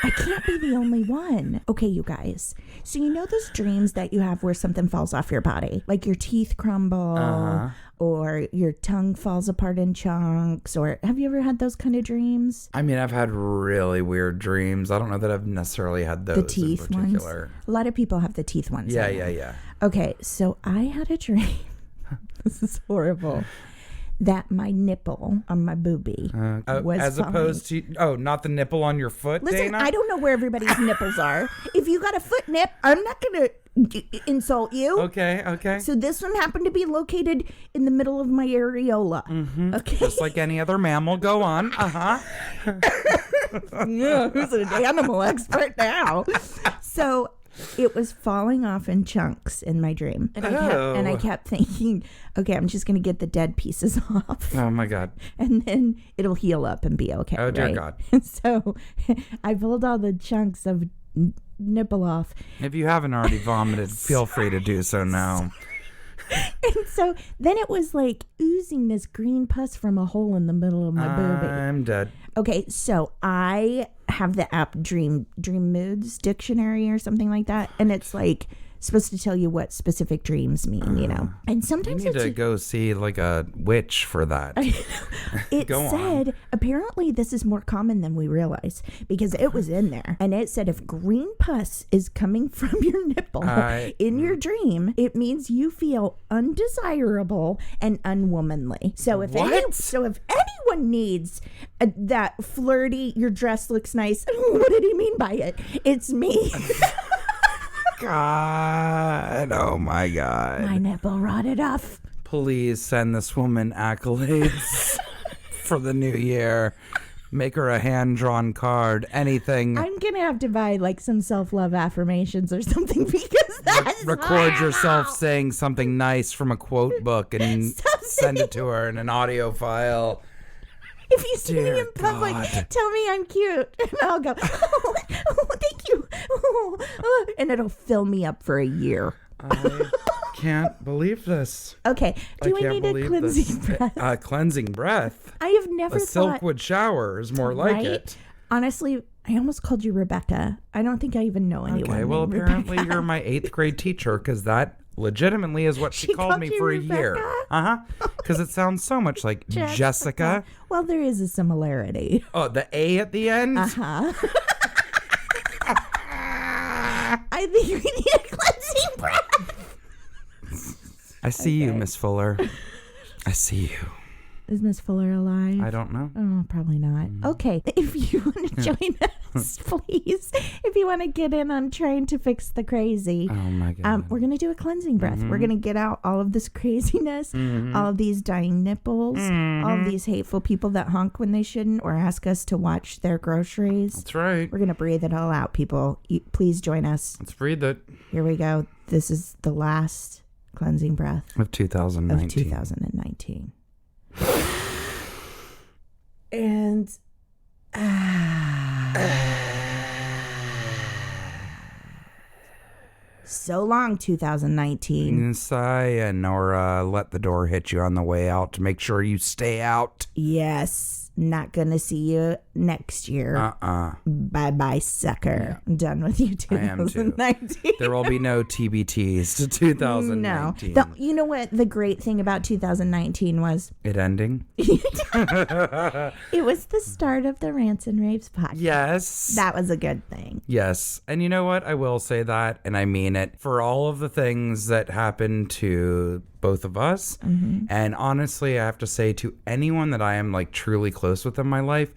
I can't be the only one. Okay, you guys. So you know those dreams that you have where something falls off your body? Like your teeth crumble or your tongue falls apart in chunks, or have you ever had those kind of dreams? I mean, I've had really weird dreams. I don't know that I've necessarily had those. The teeth in particular ones? A lot of people have the teeth ones. Yeah. Okay, so I had a dream. This is horrible. That my nipple on my boobie was as falling. opposed to not the nipple on your foot. Listen, Dana? I don't know where everybody's nipples are. If you got a foot nip, I'm not gonna insult you. Okay. So this one happened to be located in the middle of my areola. Mm-hmm. Okay. Just like any other mammal. Go on. Yeah, who's an animal expert now? So it was falling off in chunks in my dream. And I kept thinking, okay, I'm just going to get the dead pieces off. Oh my God. And then it'll heal up and be okay. Oh dear right? God. And so I pulled all the chunks of nipple off. If you haven't already vomited, feel free to do so now. And so then it was like oozing this green pus from a hole in the middle of my booby. I'm dead. Okay, so I have the app Dream Moods Dictionary or something like that, and it's like supposed to tell you what specific dreams mean, you know. And sometimes You need to go see like a witch for that. It Go said on. apparently this is more common than we realize because it was in there, and it said if green pus is coming from your nipple in your dream, it means you feel undesirable and unwomanly. So if anyone needs that flirty, your dress looks nice, what did he mean by it? It's me. God. Oh my God. My nipple rotted off. Please send this woman accolades for the new year. Make her a hand-drawn card. Anything. I'm going to have to buy like some self-love affirmations or something because that's Record yourself saying something nice from a quote book and send it to her in an audio file. If you see me Dear in public, God. tell me I'm cute. And I'll go, oh, thank you. And it'll fill me up for a year. I can't believe this. Okay. Do I can't need a believe cleansing this. breath? Cleansing breath. I have never A thought. Silkwood shower is more like right? it. Honestly, I almost called you Rebecca. I don't think I even know anyone. Okay, well, named apparently Rebecca. you're my 8th grade teacher because that legitimately is what she called called me you for a Rebecca? year. Because it sounds so much like Jessica. Well, there is a similarity. Oh, the A at the end? Uh-huh. I think we need a cleansing breath. I see you, Miss Fuller. I see you. Is Miss Fuller alive? I don't know. Oh, probably not. Okay. If you want to join us, please. If you want to get in on trying to fix the crazy. Oh, my God. We're going to do a cleansing breath. We're going to get out all of this craziness, all of these dying nipples, all of these hateful people that honk when they shouldn't or ask us to watch their groceries. That's right. We're going to breathe it all out, people. Please join us. Let's breathe it. Here we go. This is the last cleansing breath Of 2019. of 2019. And so long, 2019. Sigh and or let the door hit you on the way out to make sure you stay out. Yes, not gonna see you next year. Bye bye, sucker. I'm done with you, I am too. 2019. There will be no TBTs to 2019. No. You know what the great thing about 2019 was? It ending? It was the start of the Rants and Raves podcast. Yes. That was a good thing. Yes. And you know what? I will say that, and I mean it, for all of the things that happened to both of us. And honestly, I have to say to anyone that I am like truly close with in my life,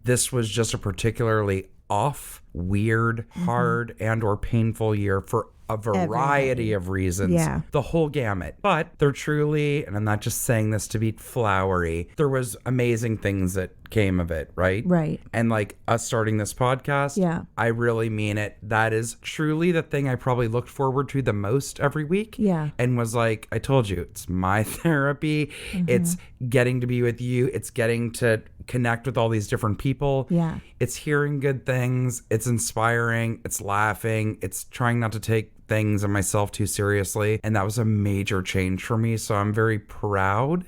this was just a particularly off, weird, hard, and or painful year for a variety of reasons. Yeah. The whole gamut. But they're truly, and I'm not just saying this to be flowery, there was amazing things that came of it, right? Right. And like us starting this podcast, Yeah. I really mean it. That is truly the thing I probably looked forward to the most every week. Yeah. And was like, I told you, it's my therapy. It's getting to be with you. It's getting to connect with all these different people. Yeah. It's hearing good things. It's inspiring. It's laughing. It's trying not to take things and myself too seriously. And that was a major change for me. So I'm very proud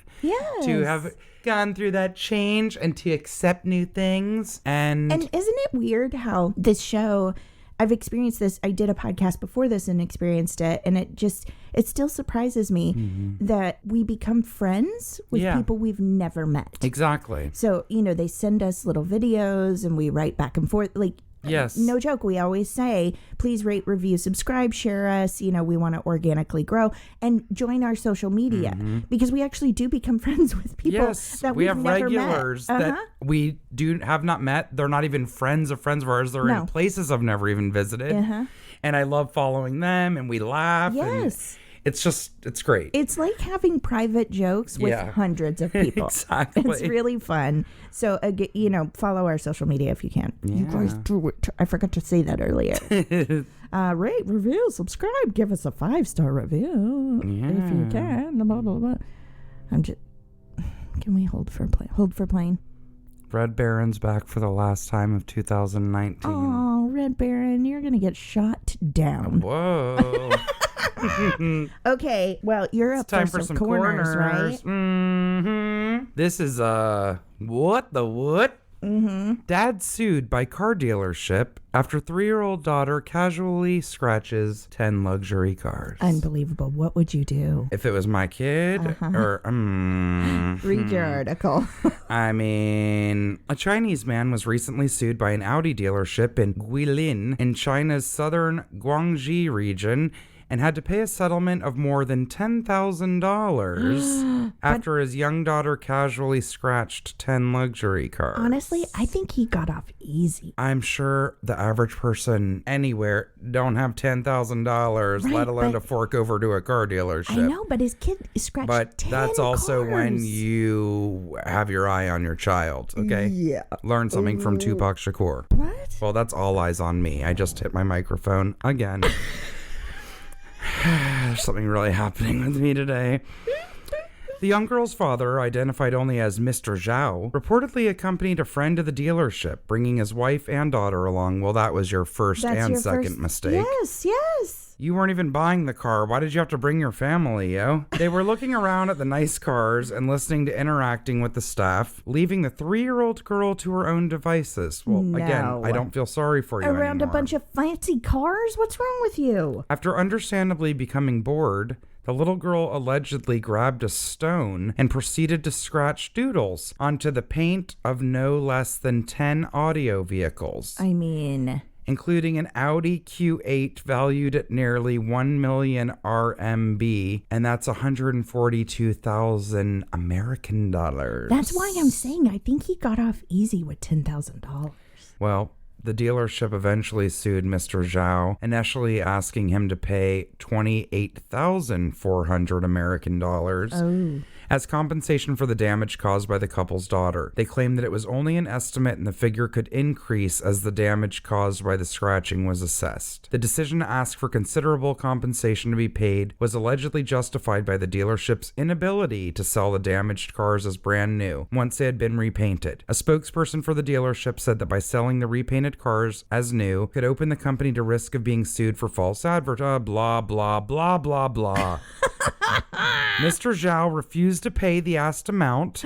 to have gone through that change and to accept new things. And isn't it weird how this show, I've experienced this. I did a podcast before this and experienced it. And it still surprises me that we become friends with people we've never met. Exactly. So, they send us little videos and we write back and forth. Like, Yes. no joke. We always say, please rate, review, subscribe, share us. We want to organically grow and join our social media because we actually do become friends with people that we we've have never regulars met. that we have not met. They're not even friends of ours. They're in places I've never even visited. And I love following them and we laugh. Yes. It's great. It's like having private jokes with hundreds of people. Exactly. It's really fun. So, follow our social media if you can. Yeah. You guys do it. I forgot to say that earlier. Rate, review, subscribe, give us a 5-star review if you can. Blah, blah, blah. Can we hold for plane? Red Baron's back for the last time of 2019. Oh, Red Baron, you're going to get shot down. Whoa. Okay, well, you're up time for some corners, right? Mm-hmm. This is, what the what? Mm-hmm. Dad sued by car dealership after 3-year-old daughter casually scratches 10 luxury cars. Unbelievable. What would you do? If it was my kid, Read your article. I mean, a Chinese man was recently sued by an Audi dealership in Guilin in China's southern Guangxi region and had to pay a settlement of more than $10,000 after his young daughter casually scratched 10 luxury cars. Honestly, I think he got off easy. I'm sure the average person anywhere don't have $10,000, Right, let alone to fork over to a car dealership. I know, but his kid scratched 10 But that's also cars. when you have your eye on your child, okay? Yeah. Learn something from Tupac Shakur. What? Well, that's all eyes on me. I just hit my microphone again. There's something really happening with me today. The young girl's father, identified only as Mr. Zhao, reportedly accompanied a friend to the dealership, bringing his wife and daughter along. Well, that was your first second mistake. Yes. You weren't even buying the car. Why did you have to bring your family, yo? They were looking around at the nice cars and listening to interacting with the staff, leaving the 3-year-old girl to her own devices. Well, again, I don't feel sorry for you Around anymore. a bunch of fancy cars? What's wrong with you? After understandably becoming bored, the little girl allegedly grabbed a stone and proceeded to scratch doodles onto the paint of no less than 10 audio vehicles. I mean, including an Audi Q8 valued at nearly 1 million RMB, and that's 142,000 American dollars. that's why I'm saying I think he got off easy with $10,000. Well, the dealership eventually sued Mr. Zhao, initially asking him to pay 28,400 American dollars. As compensation for the damage caused by the couple's daughter. They claimed that it was only an estimate and the figure could increase as the damage caused by the scratching was assessed. The decision to ask for considerable compensation to be paid was allegedly justified by the dealership's inability to sell the damaged cars as brand new once they had been repainted. A spokesperson for the dealership said that by selling the repainted cars as new could open the company to risk of being sued for false advertising. Blah, blah, blah, blah, blah. Mr. Zhao refused to pay the asked amount,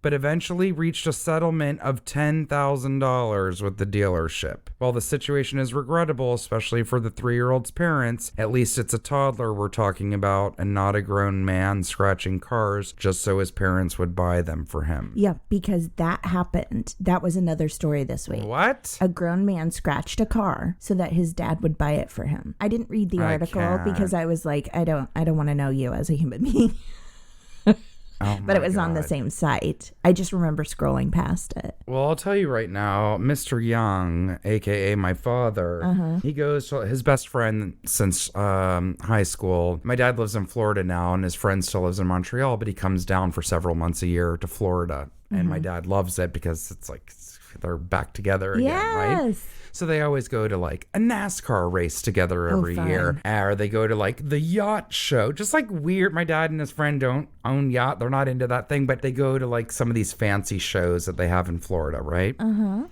but eventually reached a settlement of $10,000 with the dealership. While the situation is regrettable, especially for the 3-year-old's parents, at least it's a toddler we're talking about and not a grown man scratching cars just so his parents would buy them for him. Yeah, because that happened. That was another story this week. What? A grown man scratched a car so that his dad would buy it for him. I didn't read the article because I was like, I don't want to know you as a human being. But it was on the same site. I just remember scrolling past it. Well, I'll tell you right now, Mr. Young, a.k.a. my father, he goes to his best friend since high school. My dad lives in Florida now, and his friend still lives in Montreal, but he comes down for several months a year to Florida. And my dad loves it because it's like they're back together again, right? So they always go to like a NASCAR race together every year. Or they go to like the yacht show. Just like weird. My dad and his friend don't own yacht. They're not into that thing. But they go to like some of these fancy shows that they have in Florida, right?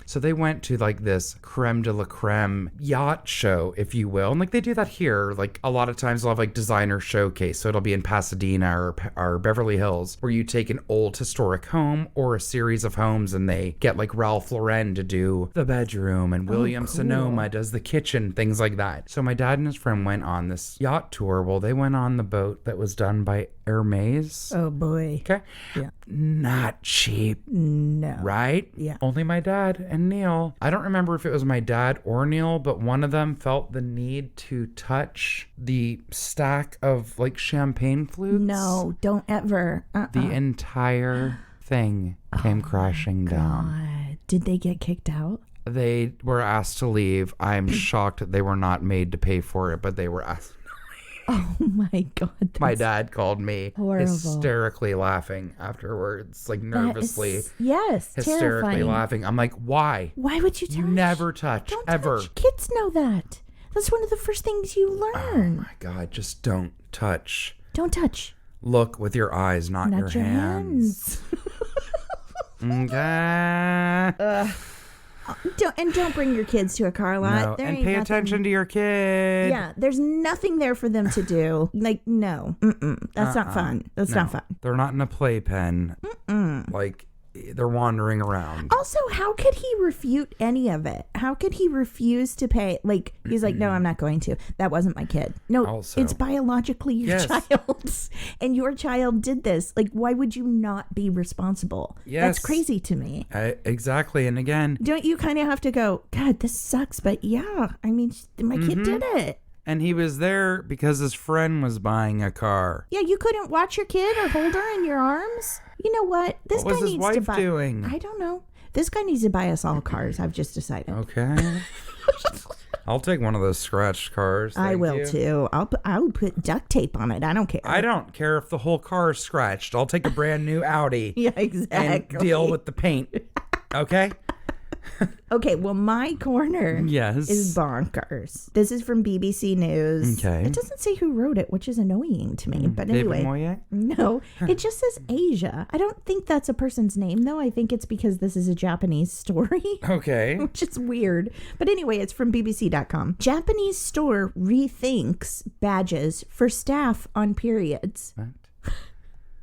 So they went to like this creme de la creme yacht show, if you will. And like they do that here. Like a lot of times they'll have like designer showcase. So it'll be in Pasadena or Beverly Hills where you take an old historic home or a series of homes and they get like Ralph Lauren to do the bedroom and William Sonoma does the kitchen, things like that. So my dad and his friend went on this yacht tour. Well, they went on the boat that was done by Hermes. Oh boy. Okay. Yeah. Not cheap. No. Right? Yeah. Only my dad and Neil. I don't remember if it was my dad or Neil, but one of them felt the need to touch the stack of like champagne flutes. No, don't ever. The entire thing came crashing down. Did they get kicked out? They were asked to leave. I'm shocked that they were not made to pay for it, but they were asked to Oh my God. My dad called me horrible. hysterically laughing afterwards, like nervously. Yes, hysterically terrifying. laughing. I'm like, why? Why would you touch? You never touch, Don't ever. touch. Kids know that. That's one of the first things you learn. Oh my God, just don't touch. Don't touch. Look with your eyes, not your hands. Okay. Don't bring your kids to a car lot. No. There And ain't pay nothing- attention to your kid. Yeah, there's nothing there for them to do. Like, no. That's not fun. That's not fun. They're not in a playpen. Like, they're wandering around. Also, how could he refute any of it? How could he refuse to pay? Like, he's like, no, I'm not going to. That wasn't my kid. No, Also, it's biologically your child. And your child did this. Like, why would you not be responsible? Yes. That's crazy to me. Exactly. And again, Don't you kind of have to go, God, this sucks. But yeah, I mean, my kid did it. and he was there because his friend was buying a car. Yeah, you couldn't watch your kid or hold her in your arms? You know what? This What was guy his needs wife to buy. doing? I don't know. This guy needs to buy us all cars. I've just decided. Okay. I'll take one of those scratched cars. I thank will you. too. I'll put duct tape on it. I don't care. I don't care if the whole car is scratched. I'll take a brand new Audi Yeah, exactly. and deal with the paint. Okay? Okay, well, my corner Yes. is bonkers. This is from BBC News. Okay. It doesn't say who wrote it, which is annoying to me. But David anyway. Moyet? No, it just says Asia. I don't think that's a person's name, though. I think it's because this is a Japanese story. Okay. Which is weird. But anyway, it's from BBC.com. Japanese store rethinks badges for staff on periods. What?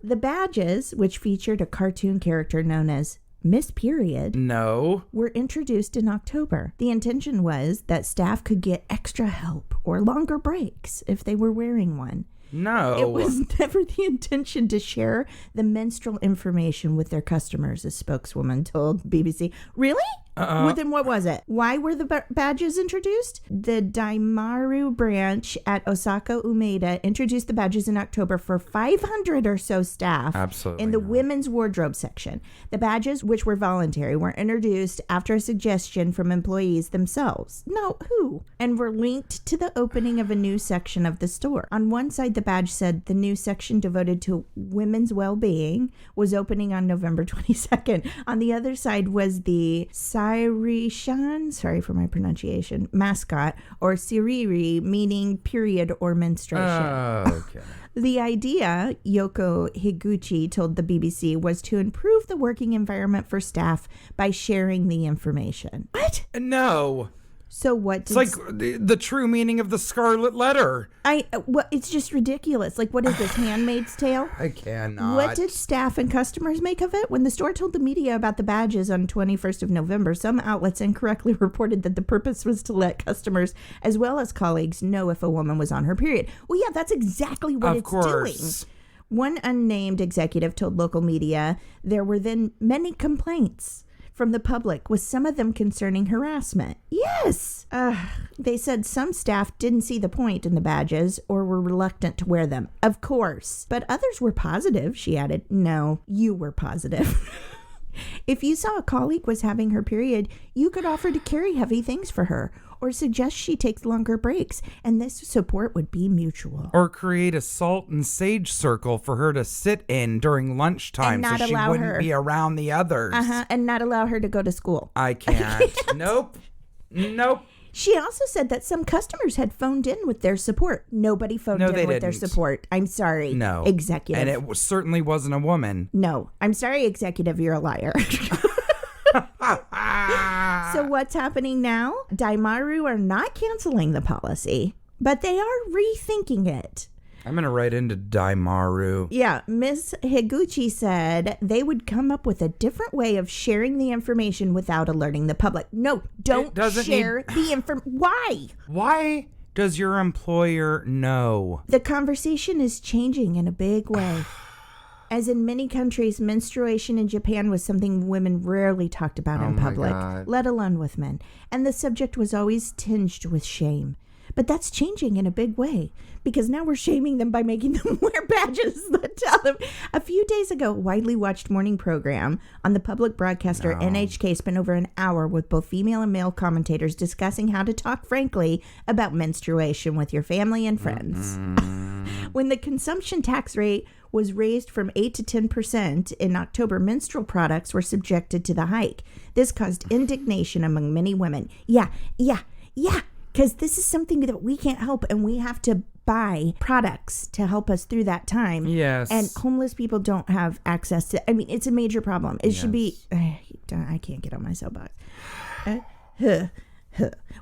The badges, which featured a cartoon character known as Miss Period, No. were introduced in October. The intention was that staff could get extra help or longer breaks if they were wearing one. No. It was never the intention to share the menstrual information with their customers, a spokeswoman told BBC. Really? Well, then what was it? Why were the badges introduced? The Daimaru branch at Osaka Umeda introduced the badges in October for 500 or so staff. Absolutely In the not. women's wardrobe section. The badges, which were voluntary, were introduced after a suggestion from employees themselves. No, who? And were linked to the opening of a new section of the store. On one side, the badge said the new section devoted to women's well-being was opening on November 22nd. On the other side was the Sairishan, sorry for my pronunciation, mascot, or Siriri, meaning period or menstruation. Okay. The idea, Yoko Higuchi told the BBC, was to improve the working environment for staff by sharing the information. What? No. So what It's did... like the true meaning of the Scarlet Letter. Well, it's just ridiculous. Like, what is this, Handmaid's Tale? I cannot. What did staff and customers make of it? When the store told the media about the badges on 21st of November, some outlets incorrectly reported that the purpose was to let customers as well as colleagues know if a woman was on her period. Well, yeah, that's exactly what it's doing. One unnamed executive told local media there were then many complaints from the public, with some of them concerning harassment. Yes! They said some staff didn't see the point in the badges or were reluctant to wear them. Of course. But others were positive, she added. No, you were positive. If you saw a colleague was having her period, you could offer to carry heavy things for her or suggest she takes longer breaks, and this support would be mutual. Or create a salt and sage circle for her to sit in during lunchtime And so not she allow wouldn't her. be around the others. And not allow her to go to school. I can't. Nope. She also said that some customers had phoned in with their support. Nobody phoned No, in they with their didn't. support. I'm sorry. No. Executive. And it certainly wasn't a woman. No. I'm sorry, executive. You're a liar. So what's happening now? Daimaru are not canceling the policy, but they are rethinking it. I'm going to write into Daimaru. Yeah, Ms. Higuchi said they would come up with a different way of sharing the information without alerting the public. No, don't share the information. Why? Why does your employer know? The conversation is changing in a big way. As in many countries, menstruation in Japan was something women rarely talked about in public, let alone with men. And the subject was always tinged with shame. But that's changing in a big way because now we're shaming them by making them wear badges that tell them. A few days ago, a widely watched morning program on the public broadcaster NHK spent over an hour with both female and male commentators discussing how to talk frankly about menstruation with your family and friends. When the consumption tax rate was raised from 8 to 10% in October, menstrual products were subjected to the hike. This caused indignation among many women. Yeah, because this is something that we can't help, and we have to buy products to help us through that time. Yes. And homeless people don't have access to, I mean, it's a major problem. It should be, I can't get on my soapbox.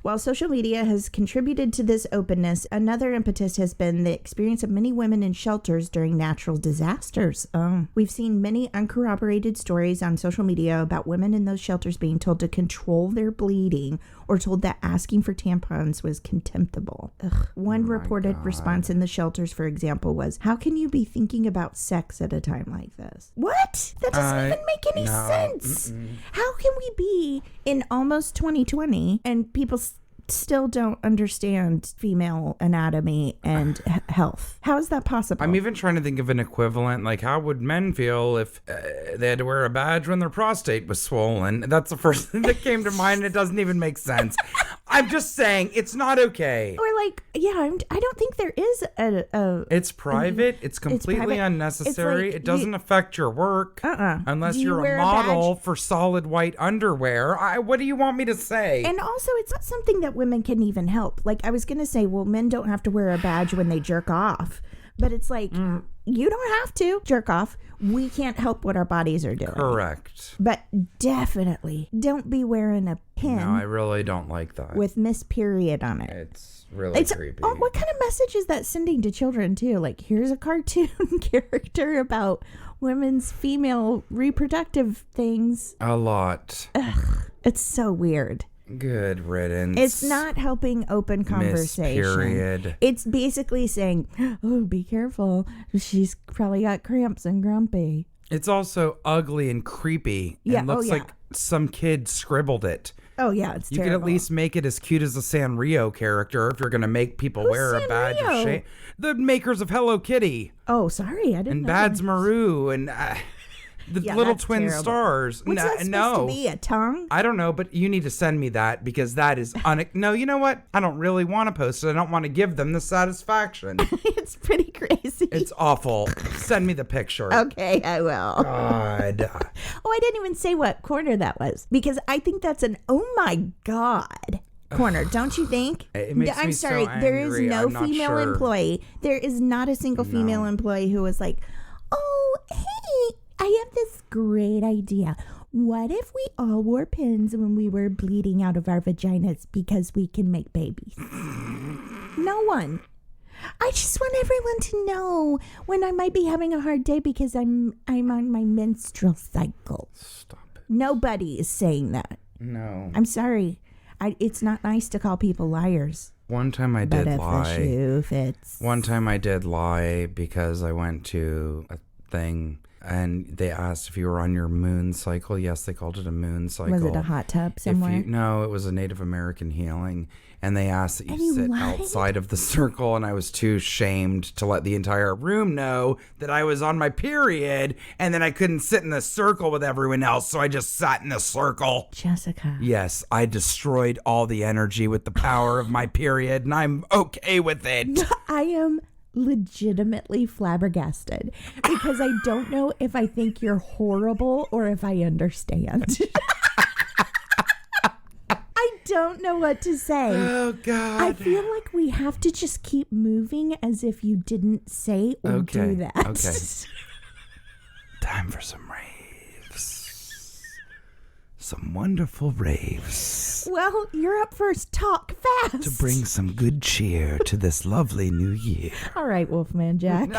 While social media has contributed to this openness, another impetus has been the experience of many women in shelters during natural disasters. We've seen many uncorroborated stories on social media about women in those shelters being told to control their bleeding or told that asking for tampons was contemptible. One reported response in the shelters, for example, was, "How can you be thinking about sex at a time like this?" What? That doesn't even make any sense. How can we be in almost 2020 and people still don't understand female anatomy and health? How is that possible? I'm even trying to think of an equivalent. Like, how would men feel if they had to wear a badge when their prostate was swollen? That's the first thing that came to mind. It doesn't even make sense. I'm just saying it's not okay. Or like, I don't think there is a it's private. It's completely unnecessary. Like it doesn't affect your work unless you're a model for solid white underwear. What do you want me to say? And also, it's not something that women can even help. Like, I was going to say, well, men don't have to wear a badge when they jerk off. But it's like, you don't have to jerk off. We can't help what our bodies are doing. Correct. But definitely don't be wearing a pin. No, I really don't like that. With Miss Period on it. It's really creepy. Oh, what kind of message is that sending to children, too? Like, here's a cartoon character about women's female reproductive things. A lot. It's so weird. Good riddance. It's not helping open conversation. Period. It's basically saying, oh, be careful. She's probably got cramps and grumpy. It's also ugly and creepy. Yeah, It looks like some kid scribbled it. Oh, yeah, it's terrible. You could at least make it as cute as a Sanrio character if you're going to make people wear a badge of shame. The makers of Hello Kitty. Oh, sorry, I didn't know. And Bads Maru and... the little twin terrible. Stars. What's that supposed to be? A tongue? I don't know, but you need to send me that because that is no, you know what? I don't really want to post it. I don't want to give them the satisfaction. It's pretty crazy. It's awful. Send me the picture. Okay, I will. God. Oh, I didn't even say what corner that was because I think that's an oh my God corner, don't you think? It makes I'm me sorry, so there is angry. no I'm not female sure. employee. There is not a single female employee who was like, oh, hey, I have this great idea. What if we all wore pins when we were bleeding out of our vaginas because we can make babies? No one. I just want everyone to know when I might be having a hard day because I'm on my menstrual cycle. Stop it. Nobody is saying that. No. I'm sorry. It's not nice to call people liars. One time I did but lie. If the shoe fits. One time I did lie because I went to a thing and they asked if you were on your moon cycle. Yes, they called it a moon cycle. Was it a hot tub somewhere? No, it was a Native American healing. And they asked that you sit outside of the circle. And I was too shamed to let the entire room know that I was on my period. And then I couldn't sit in the circle with everyone else. So I just sat in the circle. Jessica. Yes, I destroyed all the energy with the power of my period. And I'm okay with it. I am legitimately flabbergasted because I don't know if I think you're horrible or if I understand. I don't know what to say. Oh, God. I feel like we have to just keep moving as if you didn't say or do that. Okay. Time for some raves. Some wonderful raves. Well, you're up first. Talk fast. To bring some good cheer to this lovely new year. All right, Wolfman Jack.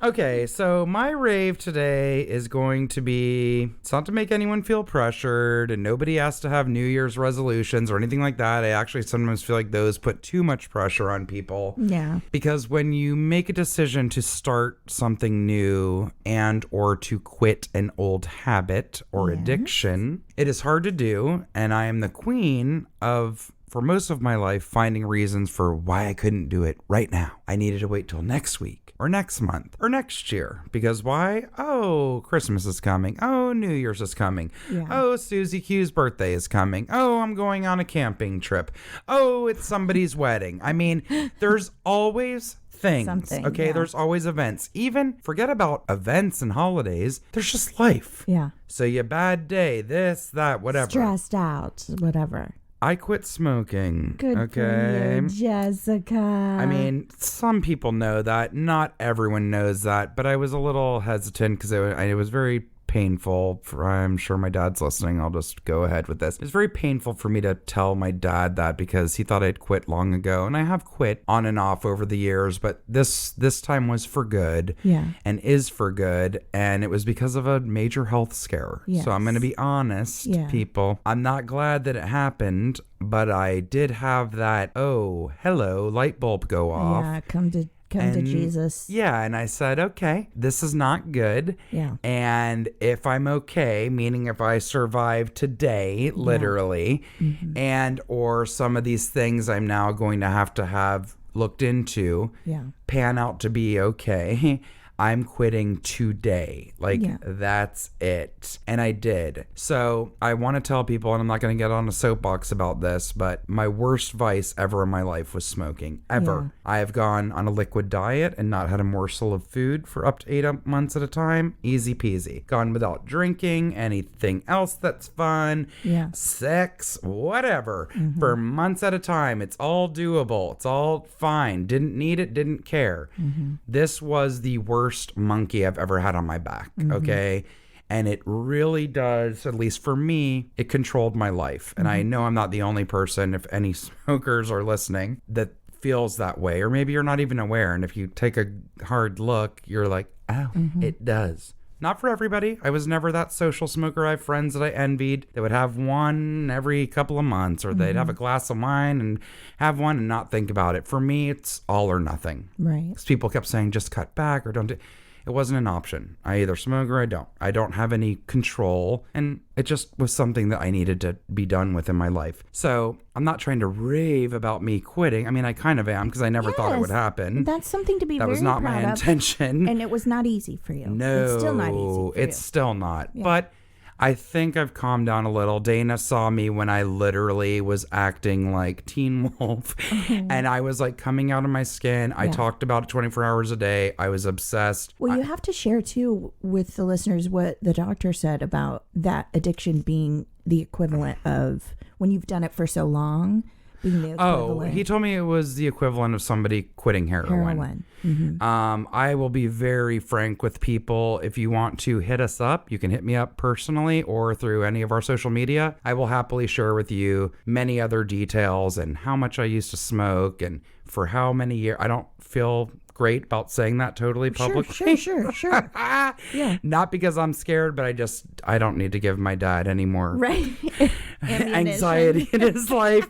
Okay, so my rave today is going to be, it's not to make anyone feel pressured, and nobody has to have New Year's resolutions or anything like that. I actually sometimes feel like those put too much pressure on people. Yeah. Because when you make a decision to start something new and or to quit an old habit or addiction, it is hard to do, and I am the queen of for most of my life finding reasons for why I couldn't do it right now. I needed to wait till next week or next month or next year. Because why? Oh, Christmas is coming. Oh, New Year's is coming. Yeah. Oh, Susie Q's birthday is coming. Oh, I'm going on a camping trip. Oh, it's somebody's wedding. I mean, there's always things. Something, okay, yeah. There's always events. Even forget about events and holidays. There's just life. Yeah. So you bad day, this, that, whatever. Stressed out, whatever. I quit smoking. Good for you, Jessica. I mean, some people know that. Not everyone knows that. But I was a little hesitant because it was very painful. I'm sure my dad's listening. I'll just go ahead with this. It's very painful for me to tell my dad that because he thought I'd quit long ago. And I have quit on and off over the years. But this time was for good. Yeah. And is for good. And it was because of a major health scare. Yes. So I'm going to be honest, people. I'm not glad that it happened. But I did have that, oh, hello, light bulb go off. Yeah, come to Jesus. Yeah, and I said, okay, this is not good. Yeah. And if I'm okay, meaning if I survive today, literally, and or some of these things I'm now going to have looked into pan out to be okay, I'm quitting today. That's it. And I did. So I want to tell people, and I'm not going to get on a soapbox about this, but my worst vice ever in my life was smoking. Ever. Yeah. I have gone on a liquid diet and not had a morsel of food for up to 8 months at a time. Easy peasy. Gone without drinking, anything else that's fun, sex, whatever, for months at a time. It's all doable. It's all fine. Didn't need it, didn't care. This was the worst monkey I've ever had on my back, okay? And it really does, at least for me, it controlled my life. And I know I'm not the only person, if any smokers are listening, that feels that way. Or maybe you're not even aware. And if you take a hard look, you're like, oh, it does. Not for everybody. I was never that social smoker. I have friends that I envied that would have one every couple of months, or they'd have a glass of wine and have one and not think about it. For me, it's all or nothing. Right. Because people kept saying, just cut back or don't do. It wasn't an option. I either smoke or I don't. I don't have any control. And it just was something that I needed to be done with in my life. So I'm not trying to rave about me quitting. I mean, I kind of am because I never thought it would happen. That's something to be that very proud of. That was not my intention. And it was not easy for you. No. It's still not easy for you. It's still not. Yeah. But I think I've calmed down a little. Dana saw me when I literally was acting like Teen Wolf. And I was like coming out of my skin. I talked about it 24 hours a day. I was obsessed. Well, you have to share too with the listeners what the doctor said about that addiction being the equivalent of when you've done it for so long. Being the equivalent. He told me it was the equivalent of somebody quitting heroin. I will be very frank with people. If you want to hit us up, you can hit me up personally or through any of our social media. I will happily share with you many other details and how much I used to smoke and for how many years. I don't feel great about saying that totally publicly. Sure. Yeah. Not because I'm scared, but I don't need to give my dad any more anxiety in his life.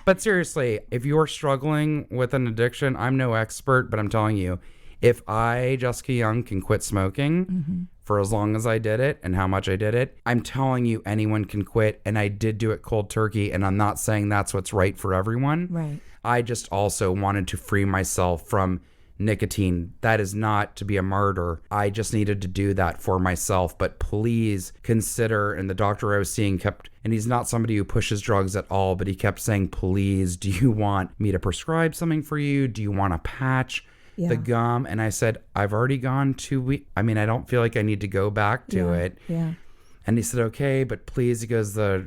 But seriously, if you're struggling with an addiction, I'm no expert, but I'm telling you, if I, Jessica Young, can quit smoking for as long as I did it and how much I did it, I'm telling you anyone can quit. And I did do it cold turkey. And I'm not saying that's what's right for everyone. Right. I just also wanted to free myself from nicotine. That is not to be a martyr. I just needed to do that for myself. But please consider, and the doctor I was seeing kept, and he's not somebody who pushes drugs at all, but he kept saying, please, do you want me to prescribe something for you? Do you want a patch? The gum? And I said, I've already gone 2 weeks. I mean, I don't feel like I need to go back to it. Yeah. And he said, okay, but please, he goes, the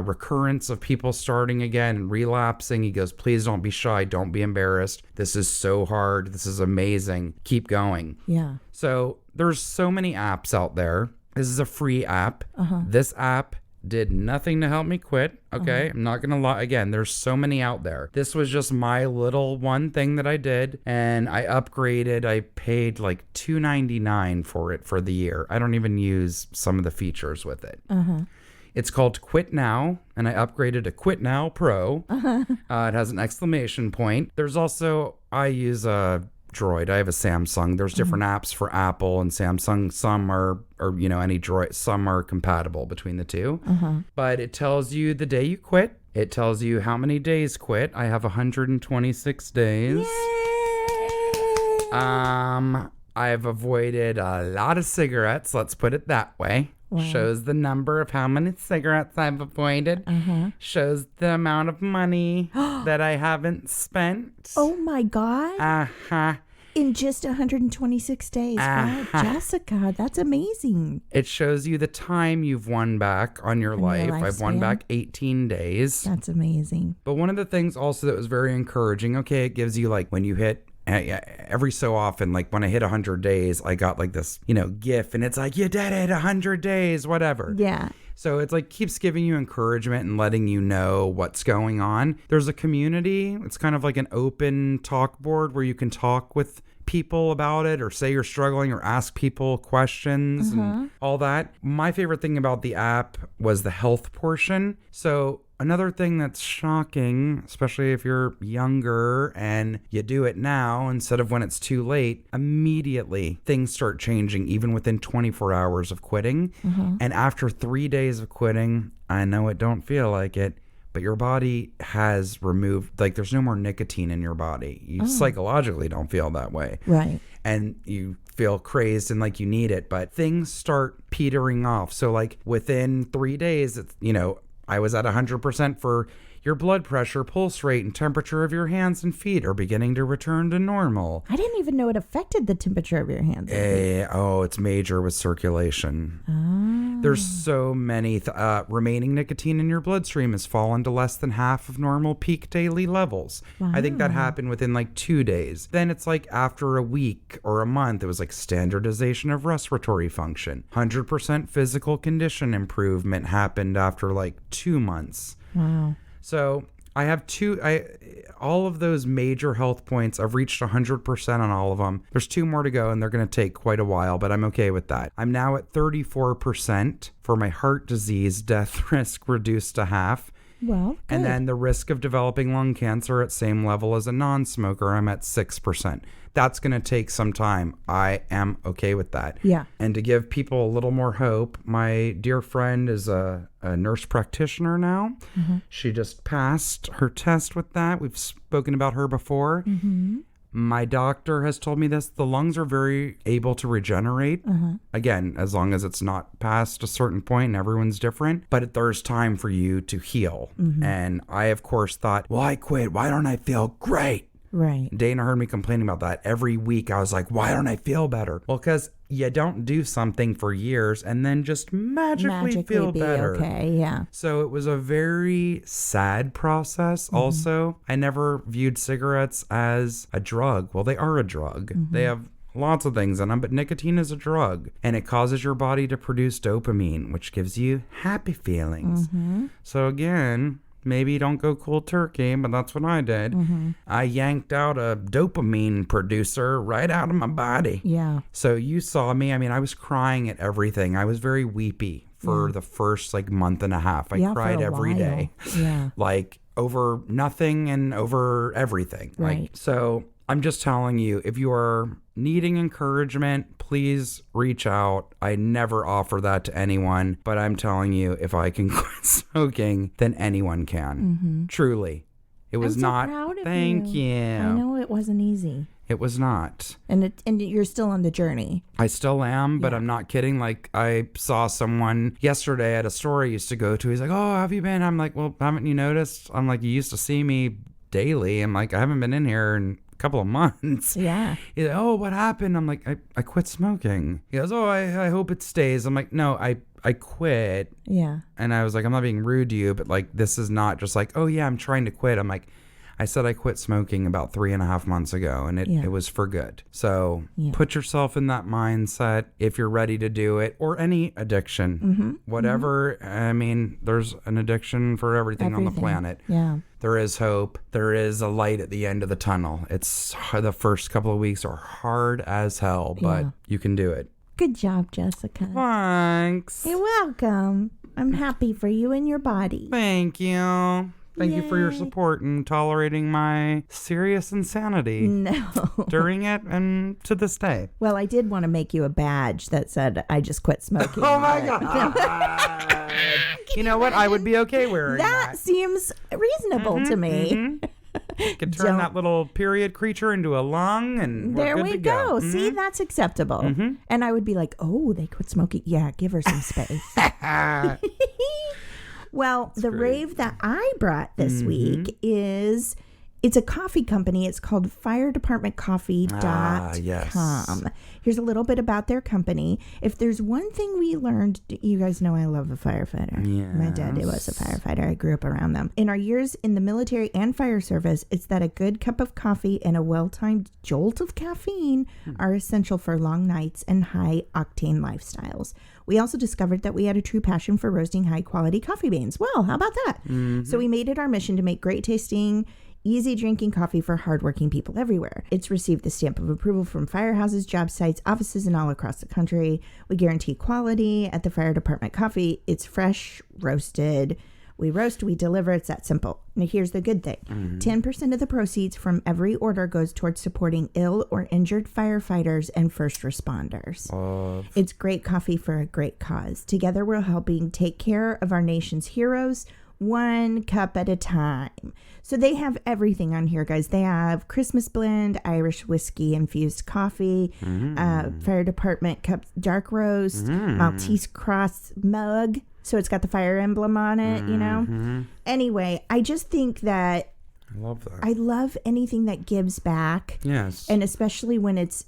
recurrence of people starting again and relapsing, he goes, please don't be shy. Don't be embarrassed. This is so hard. This is amazing. Keep going. Yeah. So there's so many apps out there. This is a free app. This app did nothing to help me quit. Okay. I'm not going to lie. Again, there's so many out there. This was just my little one thing that I did. And I upgraded. I paid like $2.99 for it for the year. I don't even use some of the features with it. It's called Quit Now, and I upgraded to Quit Now Pro. It has an exclamation point. There's also, I use a Droid. I have a Samsung. There's different apps for Apple and Samsung. Some are, or any Droid, some are compatible between the two. But it tells you the day you quit, It tells you how many days quit. I have 126 days. Yay! I've avoided a lot of cigarettes. Let's put it that way. Wow. Shows the number of how many cigarettes I've avoided. Shows the amount of money that I haven't spent. Oh my God. In just 126 days. Wow, Jessica, that's amazing. It shows you the time you've won back on your life. I've won back 18 days. That's amazing. But one of the things also that was very encouraging, okay, it gives you like when you hit every so often, like when I hit 100 days, I got like this, GIF, and it's like, you did it, 100 days, whatever. Yeah. So it's like keeps giving you encouragement and letting you know what's going on. There's a community. It's kind of like an open talk board where you can talk with people about it or say you're struggling or ask people questions and all that. My favorite thing about the app was the health portion. So another thing that's shocking, especially if you're younger and you do it now instead of when it's too late, immediately things start changing even within 24 hours of quitting. And after 3 days of quitting, I know it don't feel like it, but your body has removed, like there's no more nicotine in your body. You psychologically don't feel that way. Right. And you feel crazed and like you need it, but things start petering off. So like within 3 days, it's, I was at 100% for your blood pressure, pulse rate, and temperature of your hands and feet are beginning to return to normal. I didn't even know it affected the temperature of your hands and feet. It's major with circulation. There's so many. Remaining nicotine in your bloodstream has fallen to less than half of normal peak daily levels. Wow. I think that happened within like 2 days. Then it's like after a week or a month, it was like standardization of respiratory function. 100% physical condition improvement happened after like 2 months. Wow. So I have all of those major health points. I've reached 100% on all of them. There's 2 more to go and they're going to take quite a while, but I'm okay with that. I'm now at 34% for my heart disease death risk reduced to half. Well, good. And then the risk of developing lung cancer at same level as a non-smoker, I'm at 6%. That's going to take some time. I am okay with that. Yeah. And to give people a little more hope, my dear friend is a nurse practitioner now. She just passed her test with that. We've spoken about her before. My doctor has told me this. The lungs are very able to regenerate. Again, as long as it's not past a certain point and everyone's different. But there's time for you to heal. And I, of course, thought, well, I quit. Why don't I feel great? Right. Dana heard me complaining about that every week. I was like, why don't I feel better? Well, because you don't do something for years and then just magically feel better. Okay, yeah. So it was a very sad process. Also, I never viewed cigarettes as a drug. Well, they are a drug. They have lots of things in them, but nicotine is a drug and it causes your body to produce dopamine, which gives you happy feelings. So again, maybe don't go cold turkey, but that's what I did. I yanked out a dopamine producer right out of my body. Yeah. So you saw me. I mean, I was crying at everything. I was very weepy for the first like month and a half. I cried every day. Yeah. Like over nothing and over everything. Right. Like, so I'm just telling you, if you are needing encouragement, please reach out. I never offer that to anyone, but I'm telling you, if I can quit smoking, then anyone can. Truly. It was I'm so not. Proud of Thank you. I know it wasn't easy. It was not. And you're still on the journey. I still am, but I'm not kidding. Like, I saw someone yesterday at a store I used to go to. He's like, oh, how have you been? I'm like, well, haven't you noticed? I'm like, you used to see me daily. I'm like, I haven't been in here in couple of months. Yeah. He's like, oh, what happened? I'm like, I quit smoking. He goes, oh, I hope it stays. I'm like, no, I quit. Yeah. And I was like, I'm not being rude to you, but like, this is not just like, oh yeah, I'm trying to quit. I'm like, I said I quit smoking about 3.5 months ago and it was for good. So put yourself in that mindset if you're ready to do it, or any addiction, whatever. I mean, there's an addiction for everything on the planet. Yeah. There is hope. There is a light at the end of the tunnel. It's the first couple of weeks are hard as hell, but you can do it. Good job, Jessica. Thanks. You're welcome. I'm happy for you and your body. Thank you. Thank you for your support and tolerating my serious insanity. No. During it and to this day. Well, I did want to make you a badge that said, I just quit smoking. Oh my God. You know what? I would be okay wearing That that. seems reasonable to me. Could turn that little period creature into a lung, and we're There good we to go. go. See, that's acceptable. And I would be like, oh, they quit smoking. Yeah, give her some space. Well, the great. rave that I brought this week it's a coffee company. It's called FireDepartmentCoffee.com. Yes. Here's a little bit about their company. If there's one thing we learned, you guys know I love a firefighter. Yes. My dad was a firefighter. I grew up around them. In our years in the military and fire service, it's that a good cup of coffee and a well-timed jolt of caffeine are essential for long nights and high-octane lifestyles. We also discovered that we had a true passion for roasting high-quality coffee beans. Well, how about that? So we made it our mission to make great-tasting, easy drinking coffee for hardworking people everywhere. It's received the stamp of approval from firehouses, job sites, offices, and all across the country. We guarantee quality at the Fire Department Coffee. It's fresh, roasted. We roast, we deliver. It's that simple. Now, here's the good thing. 10% of the proceeds from every order goes towards supporting ill or injured firefighters and first responders. It's great coffee for a great cause. Together, we're helping take care of our nation's heroes, one cup at a time. So they have everything on here, guys. They have Christmas blend, Irish whiskey infused coffee, fire department cup dark roast, Maltese cross mug. So it's got the fire emblem on it, you know? Anyway, I just think that I love that. I love anything that gives back. Yes. And especially when it's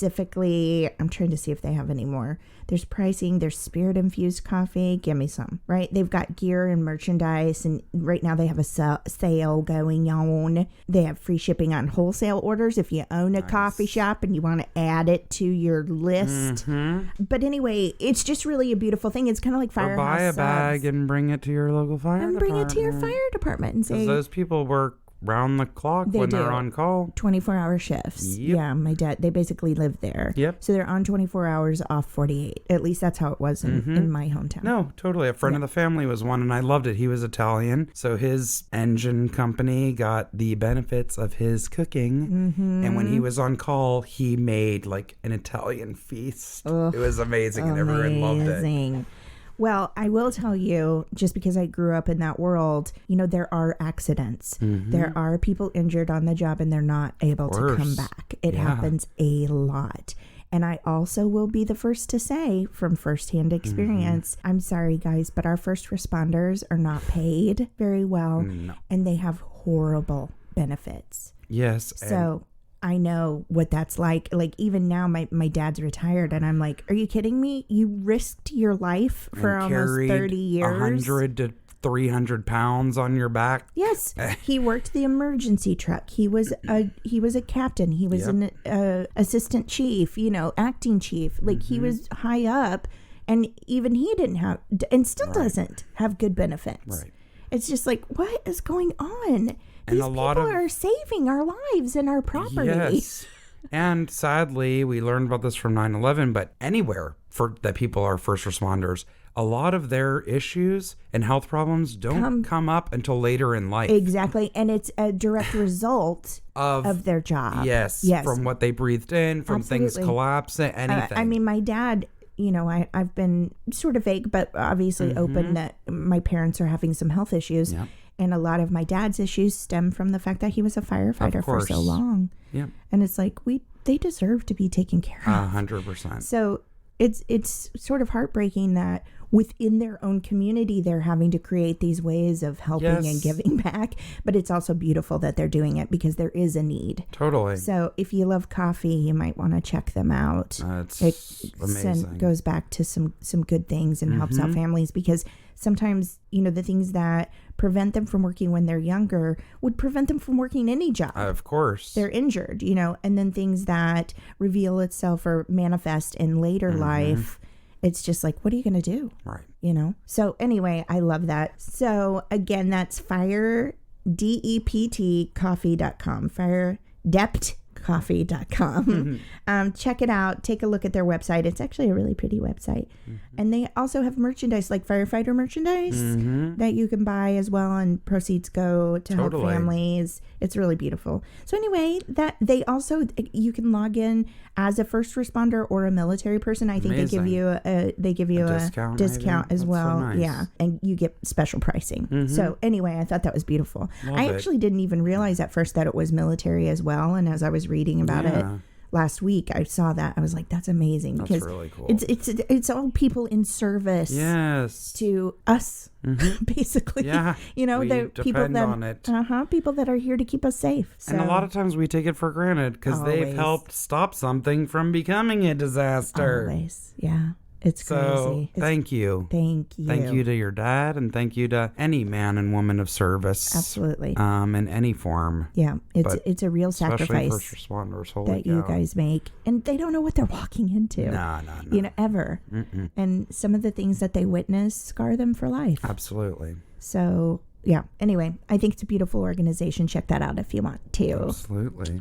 specifically, I'm trying to see if they have any more. There's pricing, there's spirit infused coffee. Give me some, right? They've got gear and merchandise. And right now they have a sale going on. They have free shipping on wholesale orders if you own a coffee shop and you want to add it to your list. But anyway, it's just really a beautiful thing. It's kind of like Firehouse Or buy a bag subs. and bring it to your local fire And department. bring it to your fire department and say, Because those people work round the clock They when do. they're on call. 24-hour shifts. Yep. Yeah, my dad, they basically live there. Yep. So they're on 24 hours, off 48. At least that's how it was in my hometown. No, totally. A friend of the family was one, and I loved it. He was Italian, so his engine company got the benefits of his cooking. And when he was on call, he made like an Italian feast. It was amazing, and everyone loved it. Amazing. Well, I will tell you, just because I grew up in that world, you know, there are accidents. There are people injured on the job and they're not able to come back. It happens a lot. And I also will be the first to say from firsthand experience, I'm sorry, guys, but our first responders are not paid very well and they have horrible benefits. Yes. So I know what that's like. Like, even now, my dad's retired, and I'm like, are you kidding me? You risked your life for almost 30 years. 100 to 300 pounds on your back. Yes, he worked the emergency truck. He was a captain. He was an assistant chief. You know, acting chief. Like he was high up, and even he didn't have, and still doesn't have good benefits. Right. It's just like, what is going on? And These a lot people of- are saving our lives and our property. Yes. And sadly, we learned about this from 9/11, but anywhere that people are first responders, a lot of their issues and health problems don't come up until later in life. Exactly. And it's a direct result of their job. Yes. From what they breathed in, from things collapsing, anything. I mean, my dad, you know, I've been sort of vague, but obviously open that my parents are having some health issues. Yep. And a lot of my dad's issues stem from the fact that he was a firefighter for so long. Yep. And it's like, they deserve to be taken care of. 100%. So it's sort of heartbreaking that within their own community, they're having to create these ways of helping and giving back. But it's also beautiful that they're doing it because there is a need. Totally. So if you love coffee, you might want to check them out. It's amazing. Goes back to some good things and helps out families, because sometimes, you know, the things that prevent them from working when they're younger would prevent them from working any job. Of course. They're injured, you know, and then things that reveal itself or manifest in later life, it's just like, what are you going to do? Right. You know? So anyway, I love that. So again, that's FireDept coffee.com. Fire Dept coffee.com. Check it out. Take a look at their website. It's actually a really pretty website. And they also have merchandise, like firefighter merchandise that you can buy as well, and proceeds go to help families. It's really beautiful. So anyway, that they also, you can log in as a first responder or a military person. I think they give you a discount as well. So nice. Yeah, and you get special pricing. So anyway, I thought that was beautiful. I actually didn't even realize at first that it was military as well. And as I was reading about it last week, I saw that. I was like, that's amazing. That's because really cool. It's all people in service to us, basically. Yeah, you know, the people that people that are here to keep us safe. So. And a lot of times we take it for granted because they've helped stop something from becoming a disaster. Always, yeah. It's crazy. Thank you. Thank you. Thank you to your dad, and thank you to any man and woman of service. Absolutely. In any form. Yeah, it's a real sacrifice first responders, that you guys make, and they don't know what they're walking into. No. You know, ever. And some of the things that they witness scar them for life. Absolutely. So. Yeah. Anyway, I think it's a beautiful organization. Check that out if you want to. Absolutely.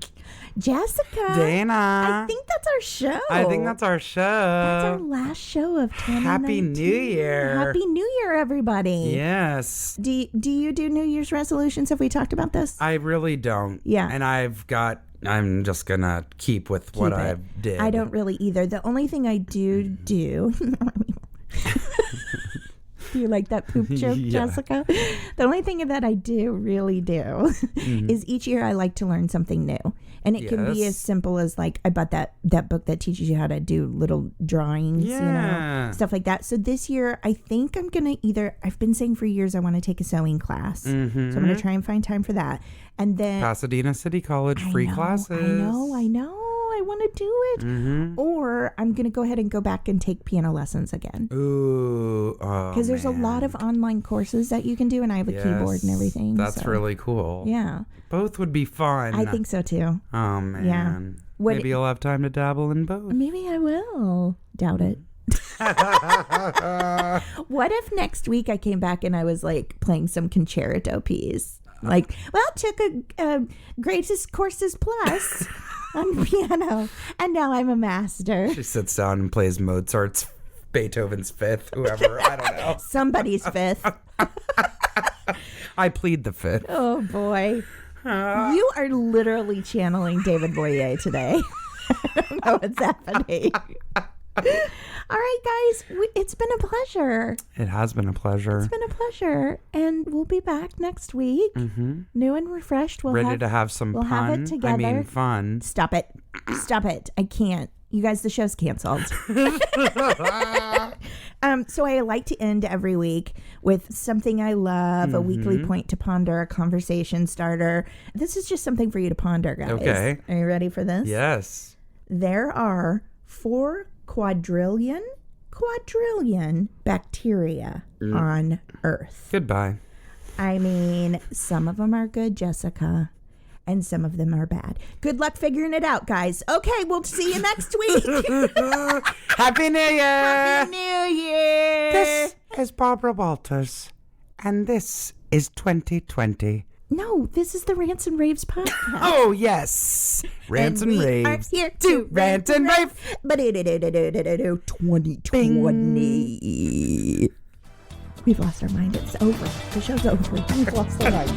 Jessica. Dana. I think that's our show. That's our last show of 2019. Happy New Year. Happy New Year, everybody. Yes. Do you do New Year's resolutions? Have we talked about this? I really don't. Yeah. And I'm just going to keep with what I did. I don't really either. The only thing I do. Do you like that poop joke, Jessica? The only thing that I really do is each year I like to learn something new. And it can be as simple as, like, I bought that book that teaches you how to do little drawings, you know, stuff like that. So this year I think I'm going to I've been saying for years I want to take a sewing class. So I'm going to try and find time for that. And then Pasadena City College, free classes. I know. I want to do it. Or I'm going to go ahead and go back and take piano lessons again. Ooh. Because there's a lot of online courses that you can do, and I have a keyboard and everything. That's really cool. Yeah. Both would be fun. I think so too. Oh, man. Yeah. Maybe you'll have time to dabble in both. Maybe I will. Doubt it. What if next week I came back and I was like playing some concerto piece? Like, took a greatest courses plus on piano, and now I'm a master. She sits down and plays Mozart's Beethoven's Fifth, whoever, I don't know. Somebody's fifth. I plead the fifth. Oh, boy. You are literally channeling David Boyer today. I don't know what's happening. All right, guys, it's been a pleasure. It has been a pleasure. It's been a pleasure. And we'll be back next week. New and refreshed. Ready to have some fun. Have it together. I mean, fun. Stop it. I can't. You guys, the show's canceled. So I like to end every week with something I love, a weekly point to ponder, a conversation starter. This is just something for you to ponder, guys. Okay. Are you ready for this? Yes. There are 4 quadrillion bacteria on Earth. Goodbye. I mean, some of them are good, Jessica, and some of them are bad. Good luck figuring it out, guys. Okay, we'll see you next week. Happy New Year! Happy New Year! This is Barbara Walters, and this is 2020. No, this is the Rants and Raves podcast. Oh, yes. Rants and Raves. Are here to rant and rave. 2020. We've lost our mind. It's over. The show's over. We've lost our mind.